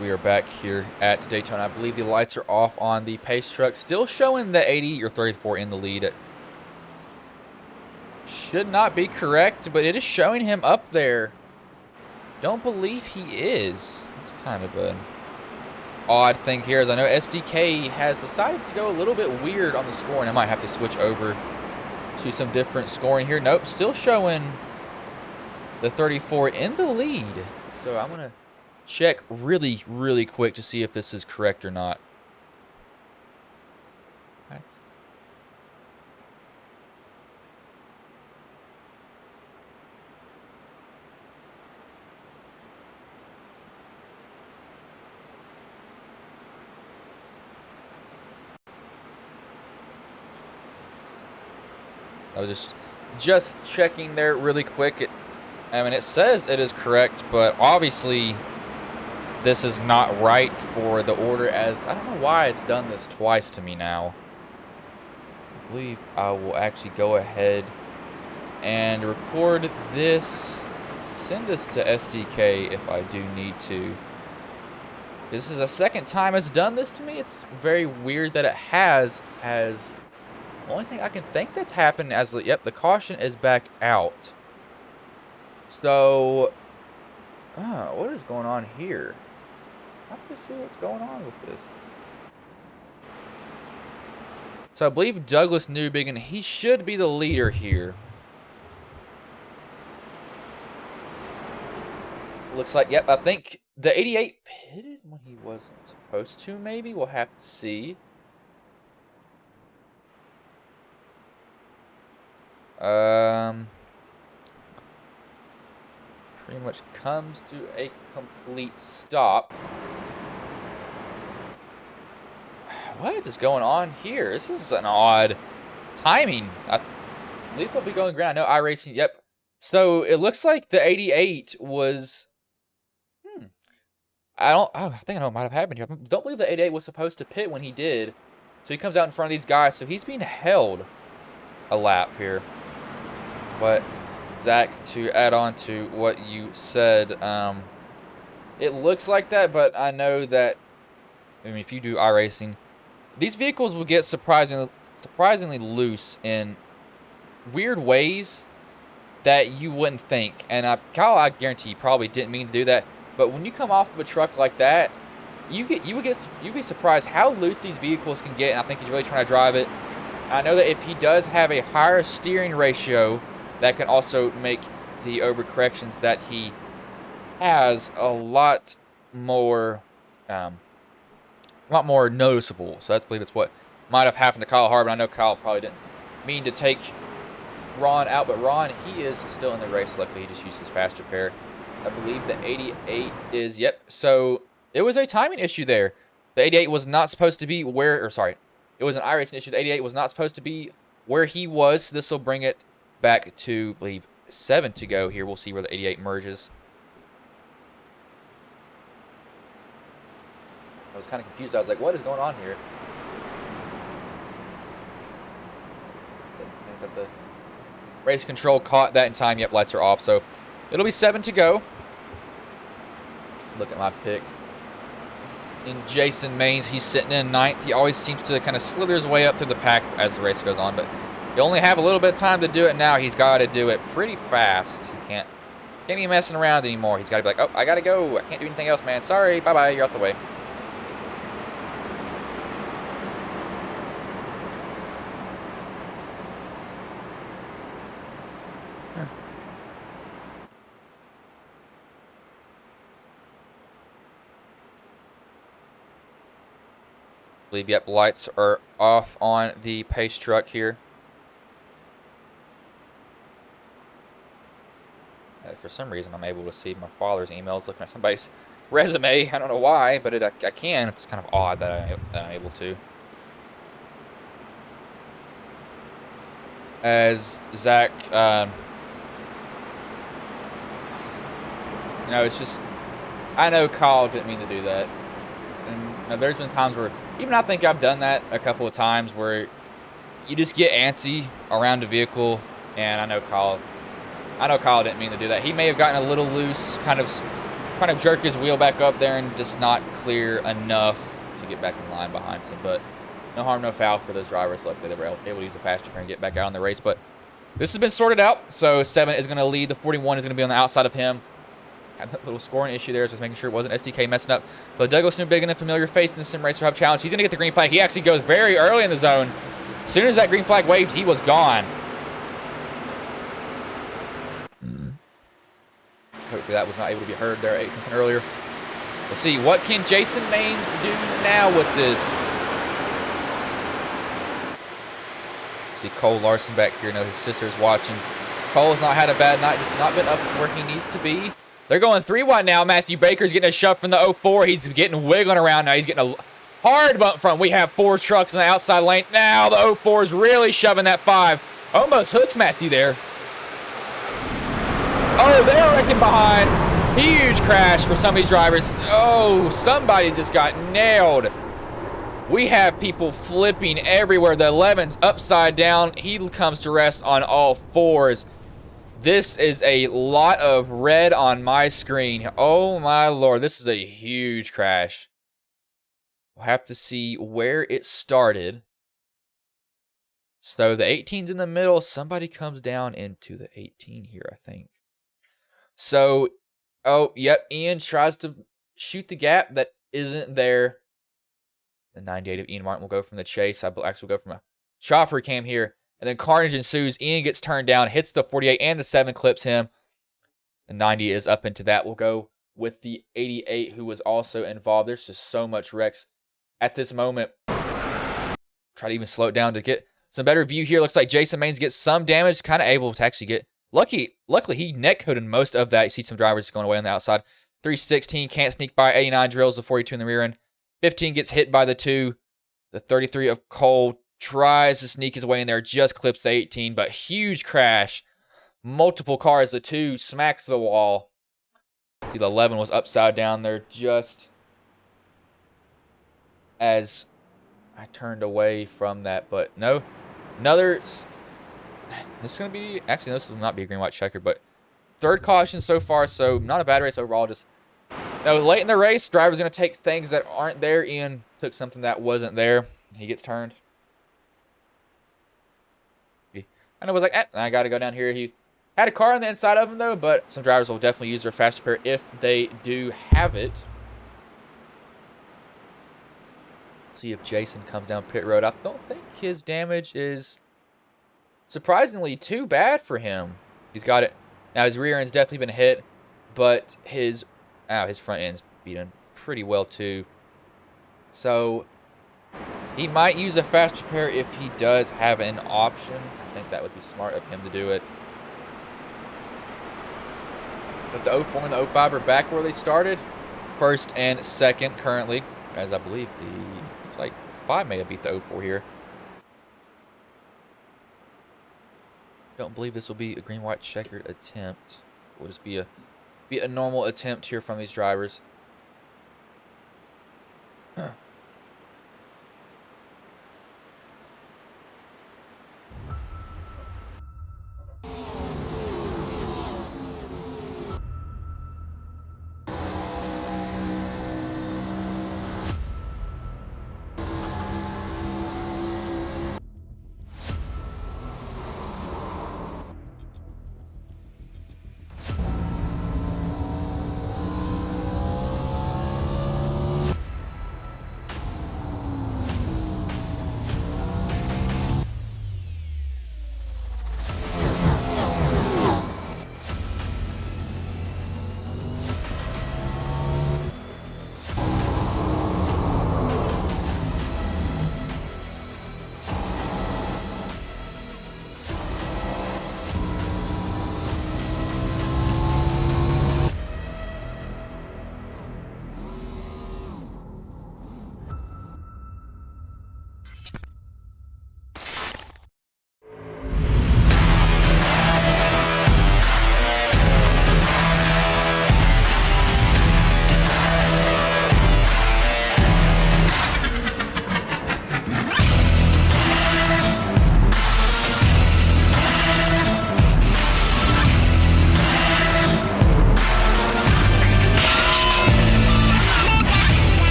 We are back here at Daytona. I believe the lights are off on the pace truck. Still showing the 80 or 34 in the lead. Should not be correct, but it is showing him up there. Don't believe he is. It's kind of an odd thing here, as I know SDK has decided to go a little bit weird on the scoring. I might have to switch over to some different scoring here. Nope, still showing the 34 in the lead. So I'm going to check really, really quick to see if this is correct or not. Right. I was just checking there really quick. I mean, it says it is correct, but obviously this is not right for the order, as I don't know why it's done this twice to me now. I believe I will actually go ahead and record this, send this to SDK if I do need to. This is the second time it's done this to me. It's very weird that it has, as the only thing I can think that's happened as, yep, the caution is back out. So, what is going on here? I have to see what's going on with this. So I believe Douglas Newbigin, he should be the leader here. Looks like, yep, I think the 88 pitted when he wasn't supposed to, maybe. We'll have to see. Pretty much comes to a complete stop. What is going on here? This is an odd timing. I believe they'll be going ground. No, iRacing. Yep. So it looks like the 88 was. I think I know what might have happened here. I don't believe the 88 was supposed to pit when he did. So he comes out in front of these guys. So he's being held a lap here. But Zach, to add on to what you said, it looks like that, but I know that, I mean, if you do iRacing, these vehicles will get surprisingly loose in weird ways that you wouldn't think. And Kyle, I guarantee you probably didn't mean to do that, but when you come off of a truck like that, you'd be surprised how loose these vehicles can get. And I think he's really trying to drive it. I know that if he does have a higher steering ratio, that can also make the overcorrections that he has a lot more noticeable. So I believe it's what might have happened to Kyle Harbin. I know Kyle probably didn't mean to take Ron out, but Ron, he is still in the race. Luckily, he just used his faster pair. I believe the 88 is, yep. So it was a timing issue there. The 88 was not supposed to be where, or sorry, it was an iRacing issue. The 88 was not supposed to be where he was. So this will bring it back to, I believe, 7 to go here. We'll see where the 88 merges. I was kind of confused. I was like, what is going on here? I think that the race control caught that in time. Yep, lights are off. So it'll be 7 to go. Look at my pick. In Jason Maines, he's sitting in 9th. He always seems to kind of slither his way up through the pack as the race goes on, but You only have a little bit of time to do it now. He's got to do it pretty fast. He can't be messing around anymore. He's got to be like, oh, I got to go. I can't do anything else, man. Sorry. Bye-bye. You're out the way. I believe, yep, lights are off on the pace truck here. For some reason, I'm able to see my father's emails looking at somebody's resume. I don't know why, but I can. It's kind of odd that I'm able to. As Zach, it's just, I know Kyle didn't mean to do that. And there's been times where, even I think I've done that a couple of times, where you just get antsy around a vehicle, and I know Kyle didn't mean to do that. He may have gotten a little loose, kind of jerk his wheel back up there and just not clear enough to get back in line behind him. But no harm, no foul for those drivers. Luckily, they were able to use a fast repair and get back out on the race. But this has been sorted out. So 7 is going to lead. The 41 is going to be on the outside of him. Had that little scoring issue there, just making sure it wasn't SDK messing up. But Douglas Newbigin, a familiar face in the Sim Racer Hub Challenge. He's going to get the green flag. He actually goes very early in the zone. As soon as that green flag waved, he was gone. Hopefully that was not able to be heard there at something earlier. We'll see. What can Jason Maines do now with this? See Cole Larson back here. No, his sister's watching. Cole's not had a bad night. Just not been up where he needs to be. They're going 3 wide now. Matthew Baker's getting a shove from the 04. He's getting wiggling around now. He's getting a hard bump from. We have 4 trucks in the outside lane. Now the 04 is really shoving that 5. Almost hooks Matthew there. Oh, they're wrecking behind. Huge crash for some of these drivers. Oh, somebody just got nailed. We have people flipping everywhere. The 11's upside down. He comes to rest on all 4s. This is a lot of red on my screen. Oh, my Lord. This is a huge crash. We'll have to see where it started. So the 18's in the middle. Somebody comes down into the 18 here, I think. So, oh, yep, Ian tries to shoot the gap that isn't there. The 98 of Ian Martin will go from the chase. I actually will go from a chopper cam here. And then carnage ensues. Ian gets turned down, hits the 48, and the 7 clips him. The 90 is up into that. We'll go with the 88, who was also involved. There's just so much wrecks at this moment. Try to even slow it down to get some better view here. Looks like Jason Maines gets some damage. Kind of able to actually get... Luckily, he net-coded most of that. You see some drivers going away on the outside. 316 can't sneak by. 89 drills the 42 in the rear end. 15 gets hit by the 2. The 33 of Cole tries to sneak his way in there. Just clips the 18, but huge crash. Multiple cars. The 2 smacks the wall. The 11 was upside down there just as I turned away from that. But no, another... This is going to be... Actually, this will not be a green-white checkered, but 3rd caution so far, so not a bad race overall. Just late in the race, driver's going to take things that aren't there. Ian took something that wasn't there. He gets turned. And it was like, I got to go down here. He had a car on the inside of him, though, but some drivers will definitely use their fast repair if they do have it. See if Jason comes down pit road. I don't think his damage is... surprisingly too bad for him. He's got it. Now his rear end's definitely been hit, but his front end's beaten pretty well too. So he might use a fast repair if he does have an option. I think that would be smart of him to do it. But the 04 and the 05 are back where they started. 1st and 2nd currently, as I believe looks like 5 may have beat the 04 here. Don't believe this will be a green-white checkered attempt. It will just be a normal attempt here from these drivers.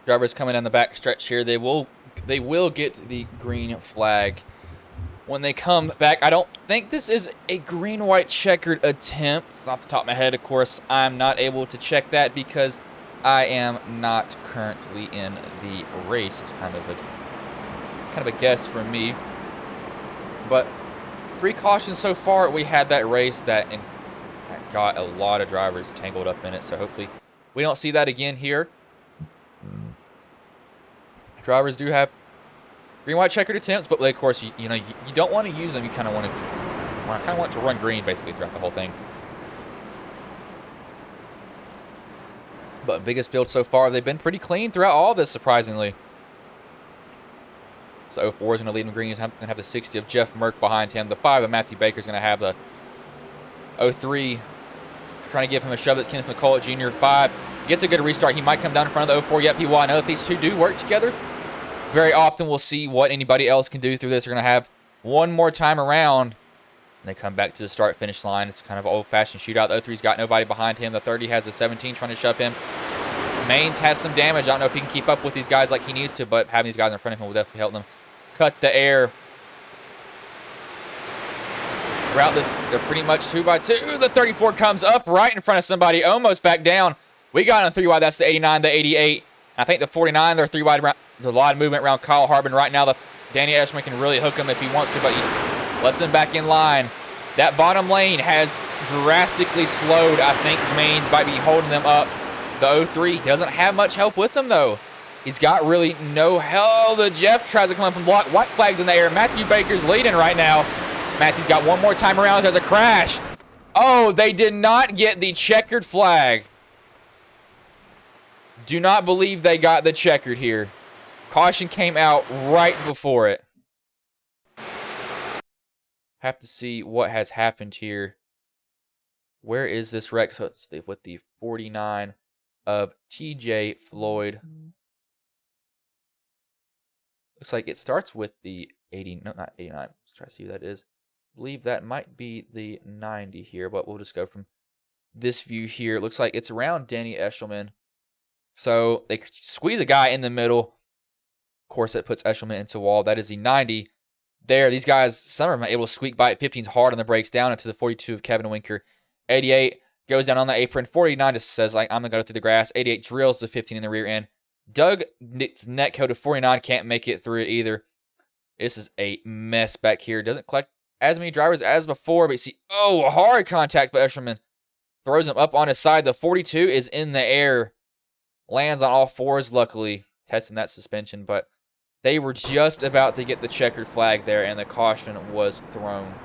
Drivers coming down the back stretch here. They will get the green flag when they come back. I don't think this is a green-white checkered attempt. It's off the top of my head, of course. I'm not able to check that because I am not currently in the race. It's kind of a guess from me. But 3 cautions so far. We had that race that got a lot of drivers tangled up in it. So hopefully we don't see that again here. Drivers do have green-white checkered attempts, but of course, you don't want to use them. You kind of want to run green basically throughout the whole thing. But biggest field so far, they've been pretty clean throughout all of this, surprisingly. So 04 is going to lead in green. He's going to have the 60 of Jeff Merck behind him. The 5 of Matthew Baker is going to have the 03, trying to give him a shove. That's Kenneth McCullough Jr. 5 gets a good restart. He might come down in front of the 04. Yep, he will. I know that these two do work together. Very often we'll see what anybody else can do through this. They're going to have one more time around, and they come back to the start-finish line. It's kind of an old-fashioned shootout. The 03's got nobody behind him. The 30 has a 17 trying to shove him. Maines has some damage. I don't know if he can keep up with these guys like he needs to, but having these guys in front of him will definitely help them cut the air. Throughout this, they're pretty much 2x2. The 34 comes up right in front of somebody, almost back down. We got him 3 wide. That's the 89, the 88. I think the 49, they're 3 wide around. There's a lot of movement around Kyle Harbin right now. Danny Eschman can really hook him if he wants to, but he lets him back in line. That bottom lane has drastically slowed. I think Maines might be holding them up. The 03 doesn't have much help with them, though. He's got really no help. The Jeff tries to come up and block. White flag's in the air. Matthew Baker's leading right now. Matthew's got one more time around. There's a crash. Oh, they did not get the checkered flag. Do not believe they got the checkered here. Caution came out right before it. Have to see what has happened here. Where is this wreck? So it's with the 49 of TJ Floyd. Looks like it starts with the 80. No, not 89. Let's try to see who that is. I believe that might be the 90 here, but we'll just go from this view here. It looks like it's around Danny Eshelman. So they squeeze a guy in the middle. Of course, that puts Eshelman into wall. That is the 90. There, these guys, some of them are able to squeak by it. 15's hard on the brakes, down into the 42 of Kevin Winker. 88 goes down on the apron. 49 just says, like, I'm going to go through the grass. 88 drills the 15 in the rear end. Doug net code of 49 can't make it through it either. This is a mess back here. Doesn't collect as many drivers as before, but you see, oh, hard contact for Eshelman. Throws him up on his side. The 42 is in the air. Lands on all fours, luckily, testing that suspension, but they were just about to get the checkered flag there, and the caution was thrown.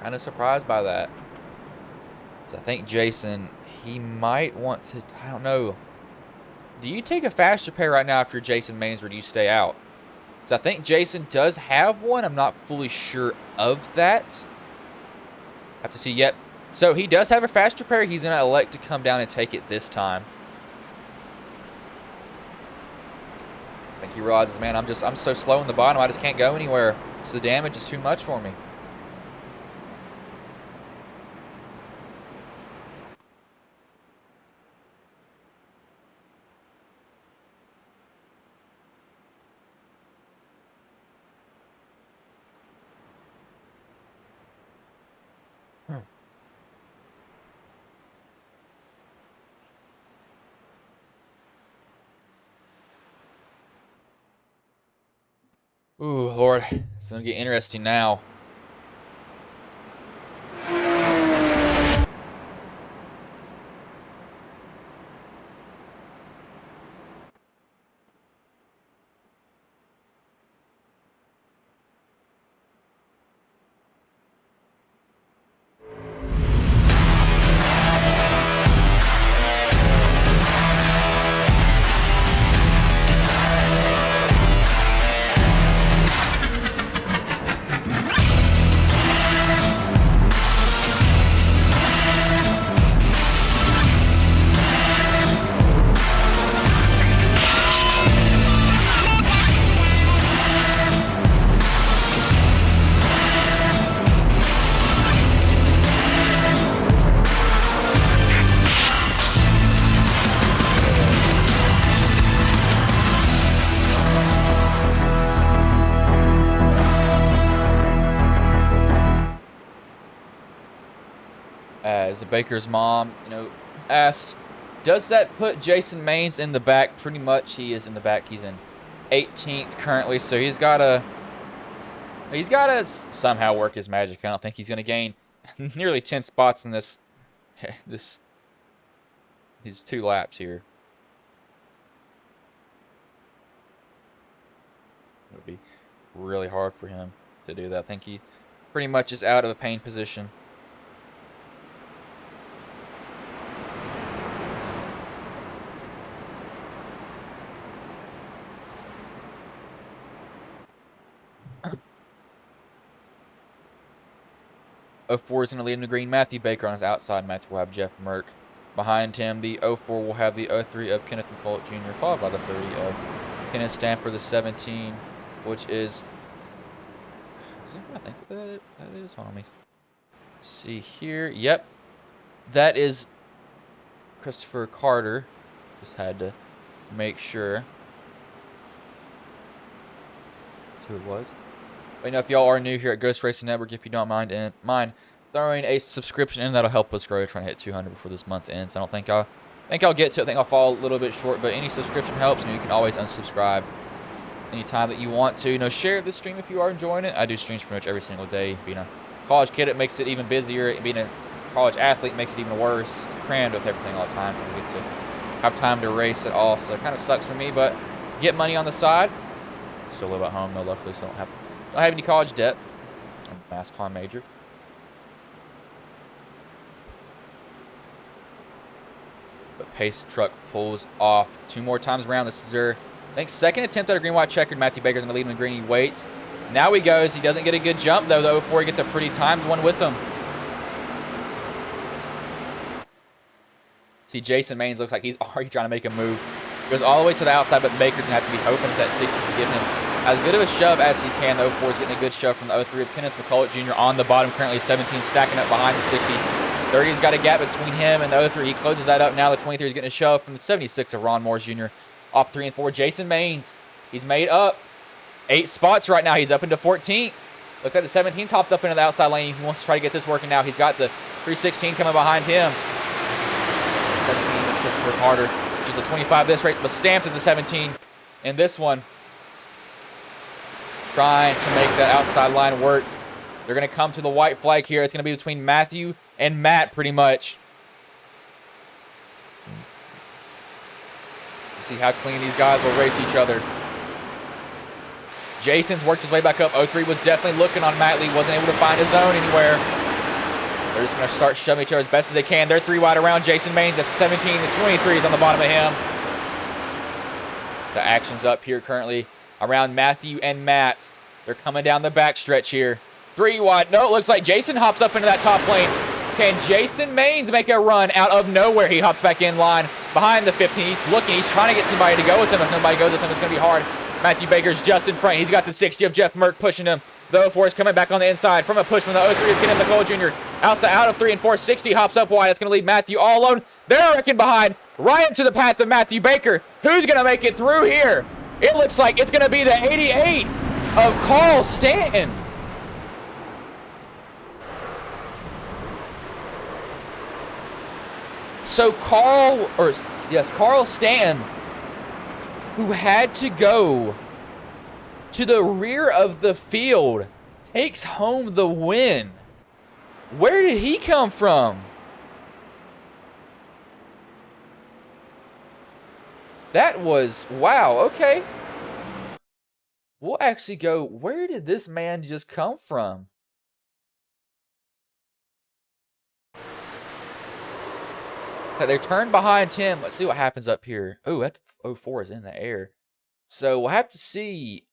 Kind of surprised by that. So I think Jason, he might want to, I don't know. Do you take a fast repair right now if you're Jason Maines, or do you stay out? So I think Jason does have one. I'm not fully sure of that. Have to see. Yep. So he does have a fast repair. He's going to elect to come down and take it this time. I think he realizes, man, I'm so slow in the bottom, I just can't go anywhere. So the damage is too much for me. Ooh, Lord, it's going to get interesting now. Baker's mom, asked, does that put Jason Maines in the back? Pretty much he is in the back. He's in 18th currently, so he's got to somehow work his magic. I don't think he's going to gain nearly 10 spots in these 2 laps here. It'll be really hard for him to do that. I think he pretty much is out of a pain position. '04 is going to lead him to green. Matthew Baker on his outside. Matthew will have Jeff Merck. Behind him, the '04 will have the '03 of Kenneth McCulloch Jr., followed by the 30 of Kenneth Stamper, the 17, which is that what I think that is? Hold on, let me see here. Yep. That is Christopher Carter. Just had to make sure. That's who it was. But if y'all are new here at Ghost Racing Network, if you don't mind throwing a subscription in, that'll help us grow. Trying to hit 200 before this month ends. I don't think I'll get to it. I think I'll fall a little bit short, but any subscription helps. You can always unsubscribe anytime that you want to. Share this stream if you are enjoying it. I do streams pretty much every single day. Being a college kid, it makes it even busier. Being a college athlete makes it even worse. Crammed with everything all the time. I don't get to have time to race at all, so it kind of sucks for me. But get money on the side. Still live at home, though, luckily, so I don't have any college debt. I'm a mass comm major. But Pace truck pulls off 2 more times around. This is their, I think, second attempt at a green-white checkered. Matthew Baker's going to lead him in green. He waits. Now he goes. He doesn't get a good jump, though, before he gets a pretty timed one with him. See, Jason Maines looks like he's already trying to make a move. Goes all the way to the outside, but Baker's going to have to be hoping that 60 can give him as good of a shove as he can. The '04 is getting a good shove from the '03 of Kenneth McCulloch Jr. on the bottom. Currently 17 stacking up behind the 60. 30's got a gap between him and the '03. He closes that up. Now the 23 is getting a shove from the 76 of Ron Morris Jr. Off 3 and 4. Jason Maines, he's made up 8 spots right now. He's up into 14th. Looks like the 17's hopped up into the outside lane. He wants to try to get this working now. He's got the 316 coming behind him. 17 is Christopher Carter, which is the 25 this race, but Stamps is the 17 in this one. Trying to make that outside line work. They're going to come to the white flag here. It's going to be between Matthew and Matt, pretty much. See how clean these guys will race each other. Jason's worked his way back up. '03 was definitely looking on Matt Lee. Wasn't able to find his zone anywhere. They're just going to start shoving each other as best as they can. They're 3 wide around Jason Maines. That's 17. The 23 is on the bottom of him. The action's up here currently around Matthew and Matt. They're coming down the backstretch here. 3 wide. No, it looks like Jason hops up into that top lane. Can Jason Maines make a run out of nowhere? He hops back in line behind the 15. He's looking. He's trying to get somebody to go with him. If nobody goes with him, it's going to be hard. Matthew Baker's just in front. He's got the 60 of Jeff Merck pushing him. The '04 is coming back on the inside from a push from the '03 of Kenneth McCulloch Jr. Outside out of 3 and 4. 60 hops up wide. That's going to leave Matthew all alone. They're wrecking behind. Right into the path of Matthew Baker. Who's going to make it through here? It looks like it's going to be the 88 of Carl Stanton. So Carl Stanton, who had to go to the rear of the field, takes home the win. Where did he come from? That was, wow, okay. We'll actually go, where did this man just come from? They turned behind him. Let's see what happens up here. Oh, that '04 is in the air. So we'll have to see.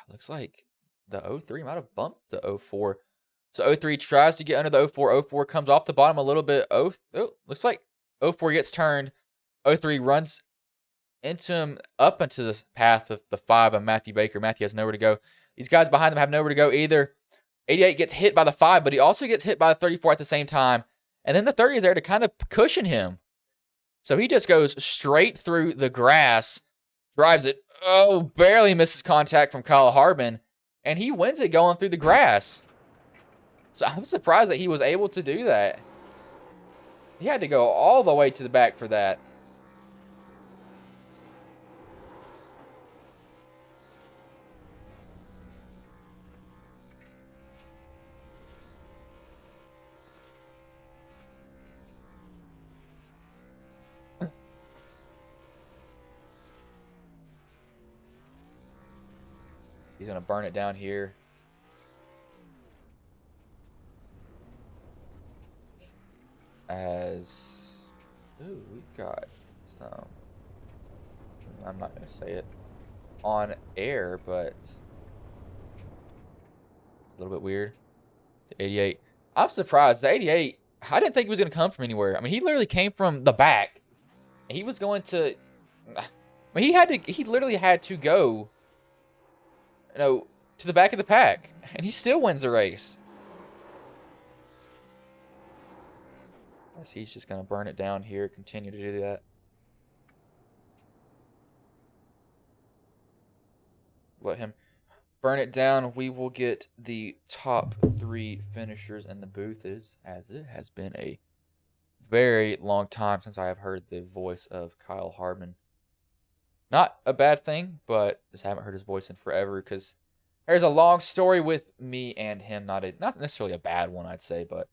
Looks like the '03 might have bumped the '04. So '03 tries to get under the '04. '04 comes off the bottom a little bit. Looks like '04 gets turned. '03 runs into him up into the path of the 5 of Matthew Baker. Matthew has nowhere to go. These guys behind him have nowhere to go either. 88 gets hit by the 5, but he also gets hit by the 34 at the same time. And then the 30 is there to kind of cushion him. So he just goes straight through the grass, drives it, barely misses contact from Kyle Harbin, and he wins it going through the grass. So I'm surprised that he was able to do that. He had to go all the way to the back for that. He's going to burn it down here. We've got some. I'm not going to say it on air, but it's a little bit weird. The 88. I'm surprised. The 88, I didn't think he was going to come from anywhere. I mean, he literally came from the back. He was going to. I mean, he literally had to go, to the back of the pack, and he still wins the race. I guess he's just going to burn it down here, continue to do that. Let him burn it down. We will get the top 3 finishers in the booth, as it has been a very long time since I have heard the voice of Kyle Hartman. Not a bad thing, but just haven't heard his voice in forever because there's a long story with me and him. Not necessarily a bad one, I'd say, but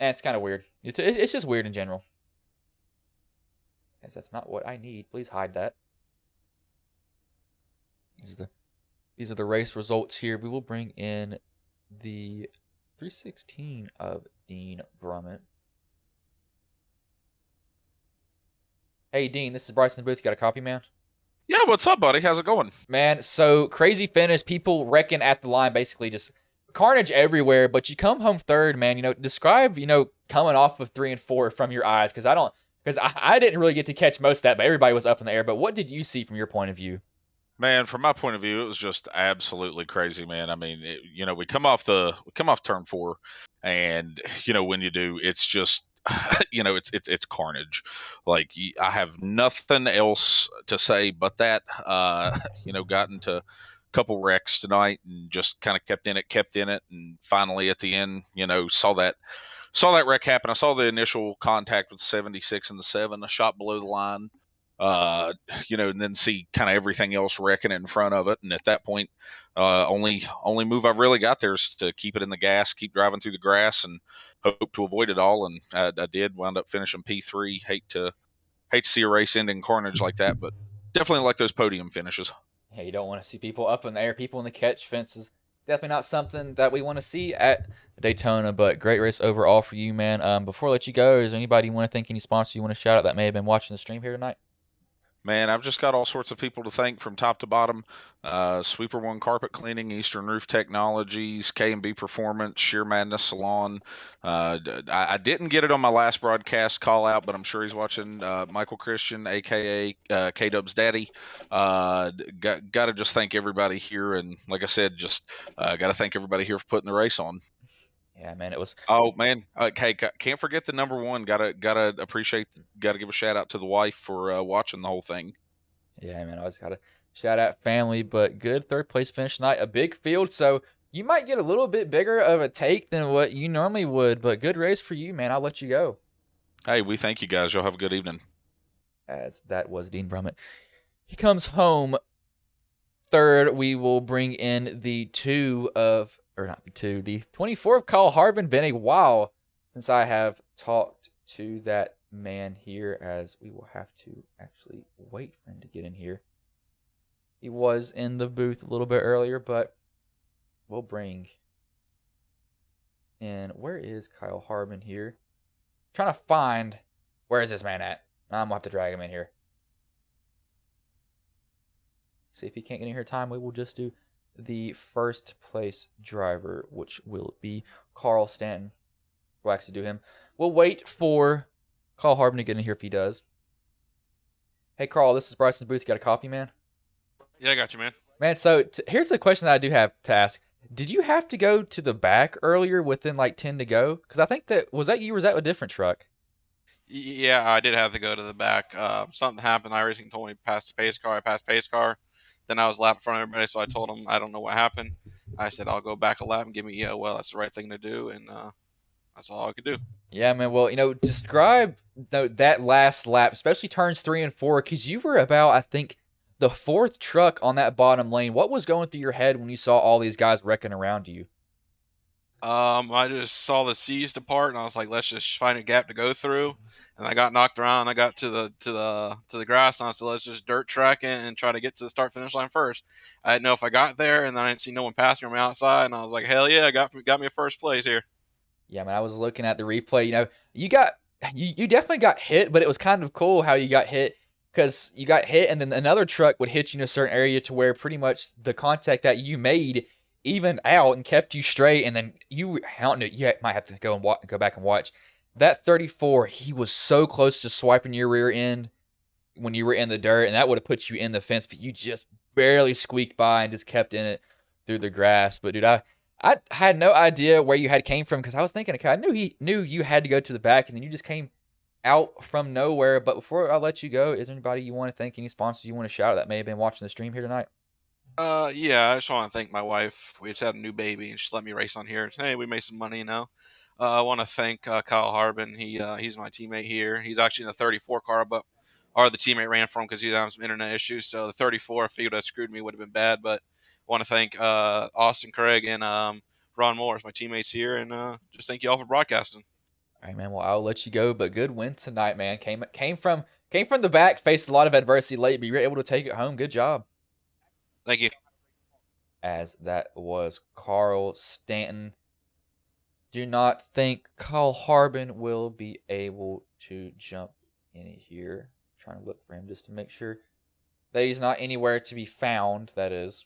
it's kind of weird. It's just weird in general. Guess that's not what I need. Please hide that. These are the race results here. We will bring in the 316 of Dean Brummett. Hey, Dean, this is Bryson Booth. You got a copy, man? Yeah, what's up, buddy? How's it going? Man, so crazy finish. People wrecking at the line, basically just carnage everywhere. But you come home third, man. Describe, coming off of 3 and 4 from your eyes, because I didn't really get to catch most of that, but everybody was up in the air. But what did you see from your point of view? Man, from my point of view, it was just absolutely crazy, man. I mean, we come off turn 4, and when you do, it's just it's carnage. Like I have nothing else to say but that. Got into a couple wrecks tonight and just kind of kept in it, and finally at the end, saw that wreck happen. I saw the initial contact with 76 and the 7, a shot below the line. uh, and then see kind of everything else wrecking in front of it. And at that point, only move I've really got there is to keep it in the gas, keep driving through the grass, and hope to avoid it all. And I did wound up finishing P3. Hate to see a race ending carnage like that, but definitely like those podium finishes. Yeah, you don't want to see people up in the air, people in the catch fences. Definitely not something that we want to see at Daytona, but great race overall for you, man. Before I let you go, is there anybody you want to thank, any sponsors you want to shout out that may have been watching the stream here tonight? Man, I've just got all sorts of people to thank from top to bottom. Sweeper One Carpet Cleaning, Eastern Roof Technologies, K&B Performance, Sheer Madness Salon. I didn't get it on my last broadcast call out, but I'm sure he's watching. Michael Christian, a.k.a. K-Dub's daddy. Got to just thank everybody here. And like I said, just got to thank everybody here for putting the race on. Yeah, man, it was. Oh man, okay, can't forget the number one. Gotta give a shout out to the wife for watching the whole thing. Yeah, man, I always gotta shout out family, but good third place finish tonight. A big field, so you might get a little bit bigger of a take than what you normally would, but good race for you, man. I'll let you go. Hey, we thank you guys. Y'all have a good evening. As that was Dean Brummett. He comes home third. We will bring in the 24 of Kyle Hartman. Been a while since I have talked to that man here, as we will have to actually wait for him to get in here. He was in the booth a little bit earlier, but we'll bring in. Where is Kyle Hartman here? Trying to find. Where is this man at? I'm going to have to drag him in here. See if he can't get in here in time. We will just do the first place driver, which will be Carl Stanton. We'll actually do him. We'll wait for Kyle Hartman to get in here if he does. Hey, Carl, this is Bryson Booth. You got a copy, man? Yeah, I got you, man. Man, so here's the question that I do have to ask. Did you have to go to the back earlier within like 10 to go? Because I think was that you or was that a different truck? Yeah, I did have to go to the back. Something happened. iRacing told me to pass the pace car. I passed pace car. Then I was lap in front of everybody, so I told them I don't know what happened. I said I'll go back a lap and give me well, that's the right thing to do, and That's all I could do. Yeah, man. Well, describe that last lap, especially turns 3 and 4, because you were about, I think, the 4th truck on that bottom lane. What was going through your head when you saw all these guys wrecking around you? I just saw the seas depart, and I was like, let's just find a gap to go through. And I got knocked around. I got to the grass, and I said, let's just dirt track it and try to get to the start finish line first. I didn't know if I got there, and then I didn't see no one passing me on the outside, and I was like, hell yeah, got me a first place here. Yeah, man. I was looking at the replay. You definitely got hit, but it was kind of cool how you got hit, because you got hit, and then another truck would hit you in a certain area to where pretty much the contact that you made evened out and kept you straight. And then I don't know, you might have to go back and watch that 34. He was so close to swiping your rear end when you were in the dirt, and that would have put you in the fence, but you just barely squeaked by and just kept in it through the grass. But dude, I had no idea where you had came from, because I was thinking, okay, I knew you had to go to the back, and then you just came out from nowhere. But before I let you go, is there anybody you want to thank, any sponsors you want to shout out that may have been watching the stream here tonight? Yeah, I just want to thank my wife. We just had a new baby, and she let me race on here. Hey, we made some money now. I want to thank Kyle Harbin. He's my teammate here. He's actually in the 34 car, but the teammate ran from because he's having some internet issues. So the 34, if he would have screwed me, would have been bad. But I want to thank Austin Craig and Ron Morris, my teammates here, and just thank you all for broadcasting. All right, man. Well, I'll let you go, but good win tonight, man. Came from the back, faced a lot of adversity late, but you were able to take it home. Good job. Thank you. As that was Carl Stanton. Do not think Kyle Harbin will be able to jump in here. I'm trying to look for him just to make sure that he's not anywhere to be found, that is.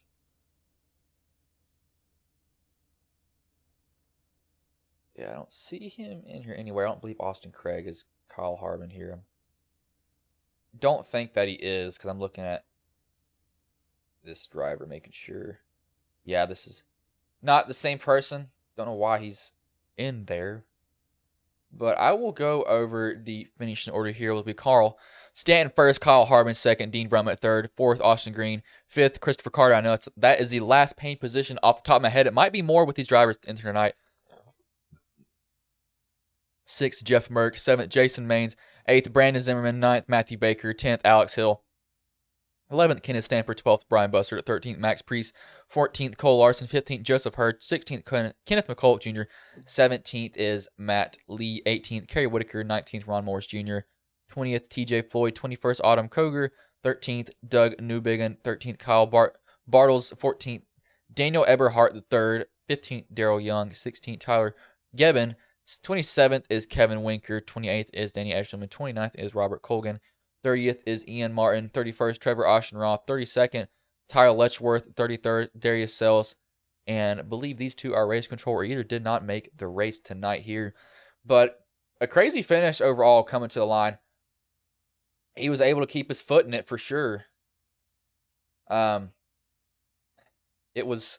Yeah, I don't see him in here anywhere. I don't believe Austin Craig is Kyle Harbin here. Don't think that he is, because I'm looking at this driver, making sure. Yeah, this is not the same person. Don't know why he's in there. But I will go over the finishing order here. It will be Carl Stanton first, Kyle Harbin second, Dean Brummett third, fourth, Austin Green, fifth, Christopher Carter. I know that is the last paint position off the top of my head. It might be more with these drivers entering tonight. Sixth, Jeff Merck. Seventh, Jason Maines. Eighth, Brandon Zimmerman. Ninth, Matthew Baker. 10th, Alex Hill. 11th, Kenneth Stamper. 12th, Brian Buster. 13th, Max Priest. 14th, Cole Larson. 15th, Joseph Hurd. 16th, Kenneth McCulloch Jr. 17th is Matt Lee. 18th, Kerry Whitaker. 19th, Ron Morris Jr. 20th, TJ Floyd. 21st, Autumn Koger. 13th, Doug Newbiggin. 13th, Kyle Bartles. 14th, Daniel Eberhardt III. 15th, Daryl Young. 16th, Tyler Gebbin. 27th is Kevin Winker. 28th is Danny Eshelman. 29th is Robert Colgan. 30th is Ian Martin. 31st, Trevor Oshtenroth. 32nd, Tyler Letchworth. 33rd, Darius Sells. And I believe these two are race control, or either did not make the race tonight here. But a crazy finish overall coming to the line. He was able to keep his foot in it for sure. That was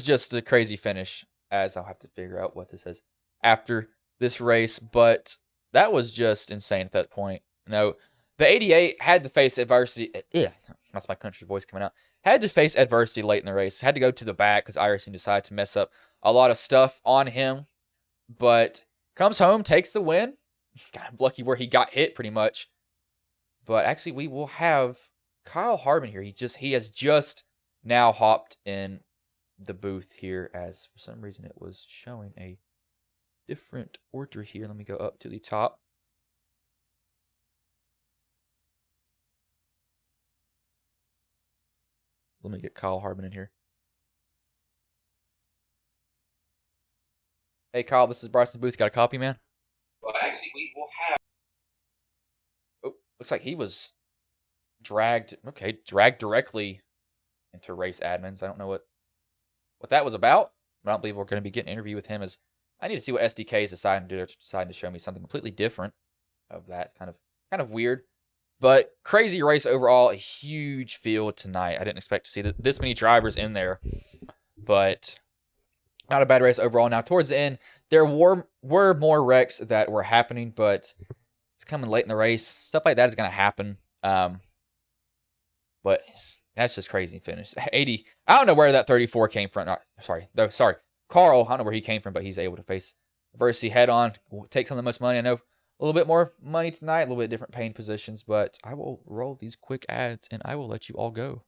just a crazy finish, as I'll have to figure out what this is after this race, but that was just insane at that point. The 88 had to face adversity. That's my country voice coming out. Had to face adversity late in the race. Had to go to the back because Iverson decided to mess up a lot of stuff on him, but comes home, takes the win. Got lucky where he got hit pretty much. But actually, we will have Kyle Harbin here. He has just now hopped in the booth here, as for some reason it was showing a different order here. Let me go up to the top. Let me get Kyle Harbin in here. Hey, Kyle, this is Bryson Booth. Got a copy, man? Well, actually, we will have... Oh, looks like he was dragged directly into race admins. I don't know what that was about, but I don't believe we're going to be getting an interview with him, as I need to see what SDK is deciding to do. They're deciding to show me something completely different of that. Kind of weird, but crazy race overall. A huge field tonight. I didn't expect to see this many drivers in there, but not a bad race overall. Now, towards the end, there were more wrecks that were happening, but it's coming late in the race. Stuff like that is going to happen. But that's just crazy finish. 80. I don't know where that 34 came from. Sorry. Carl, I don't know where he came from, but he's able to face Varsity head on. We'll take some of the most money. I know a little bit more money tonight, a little bit different paying positions, but I will roll these quick ads and I will let you all go.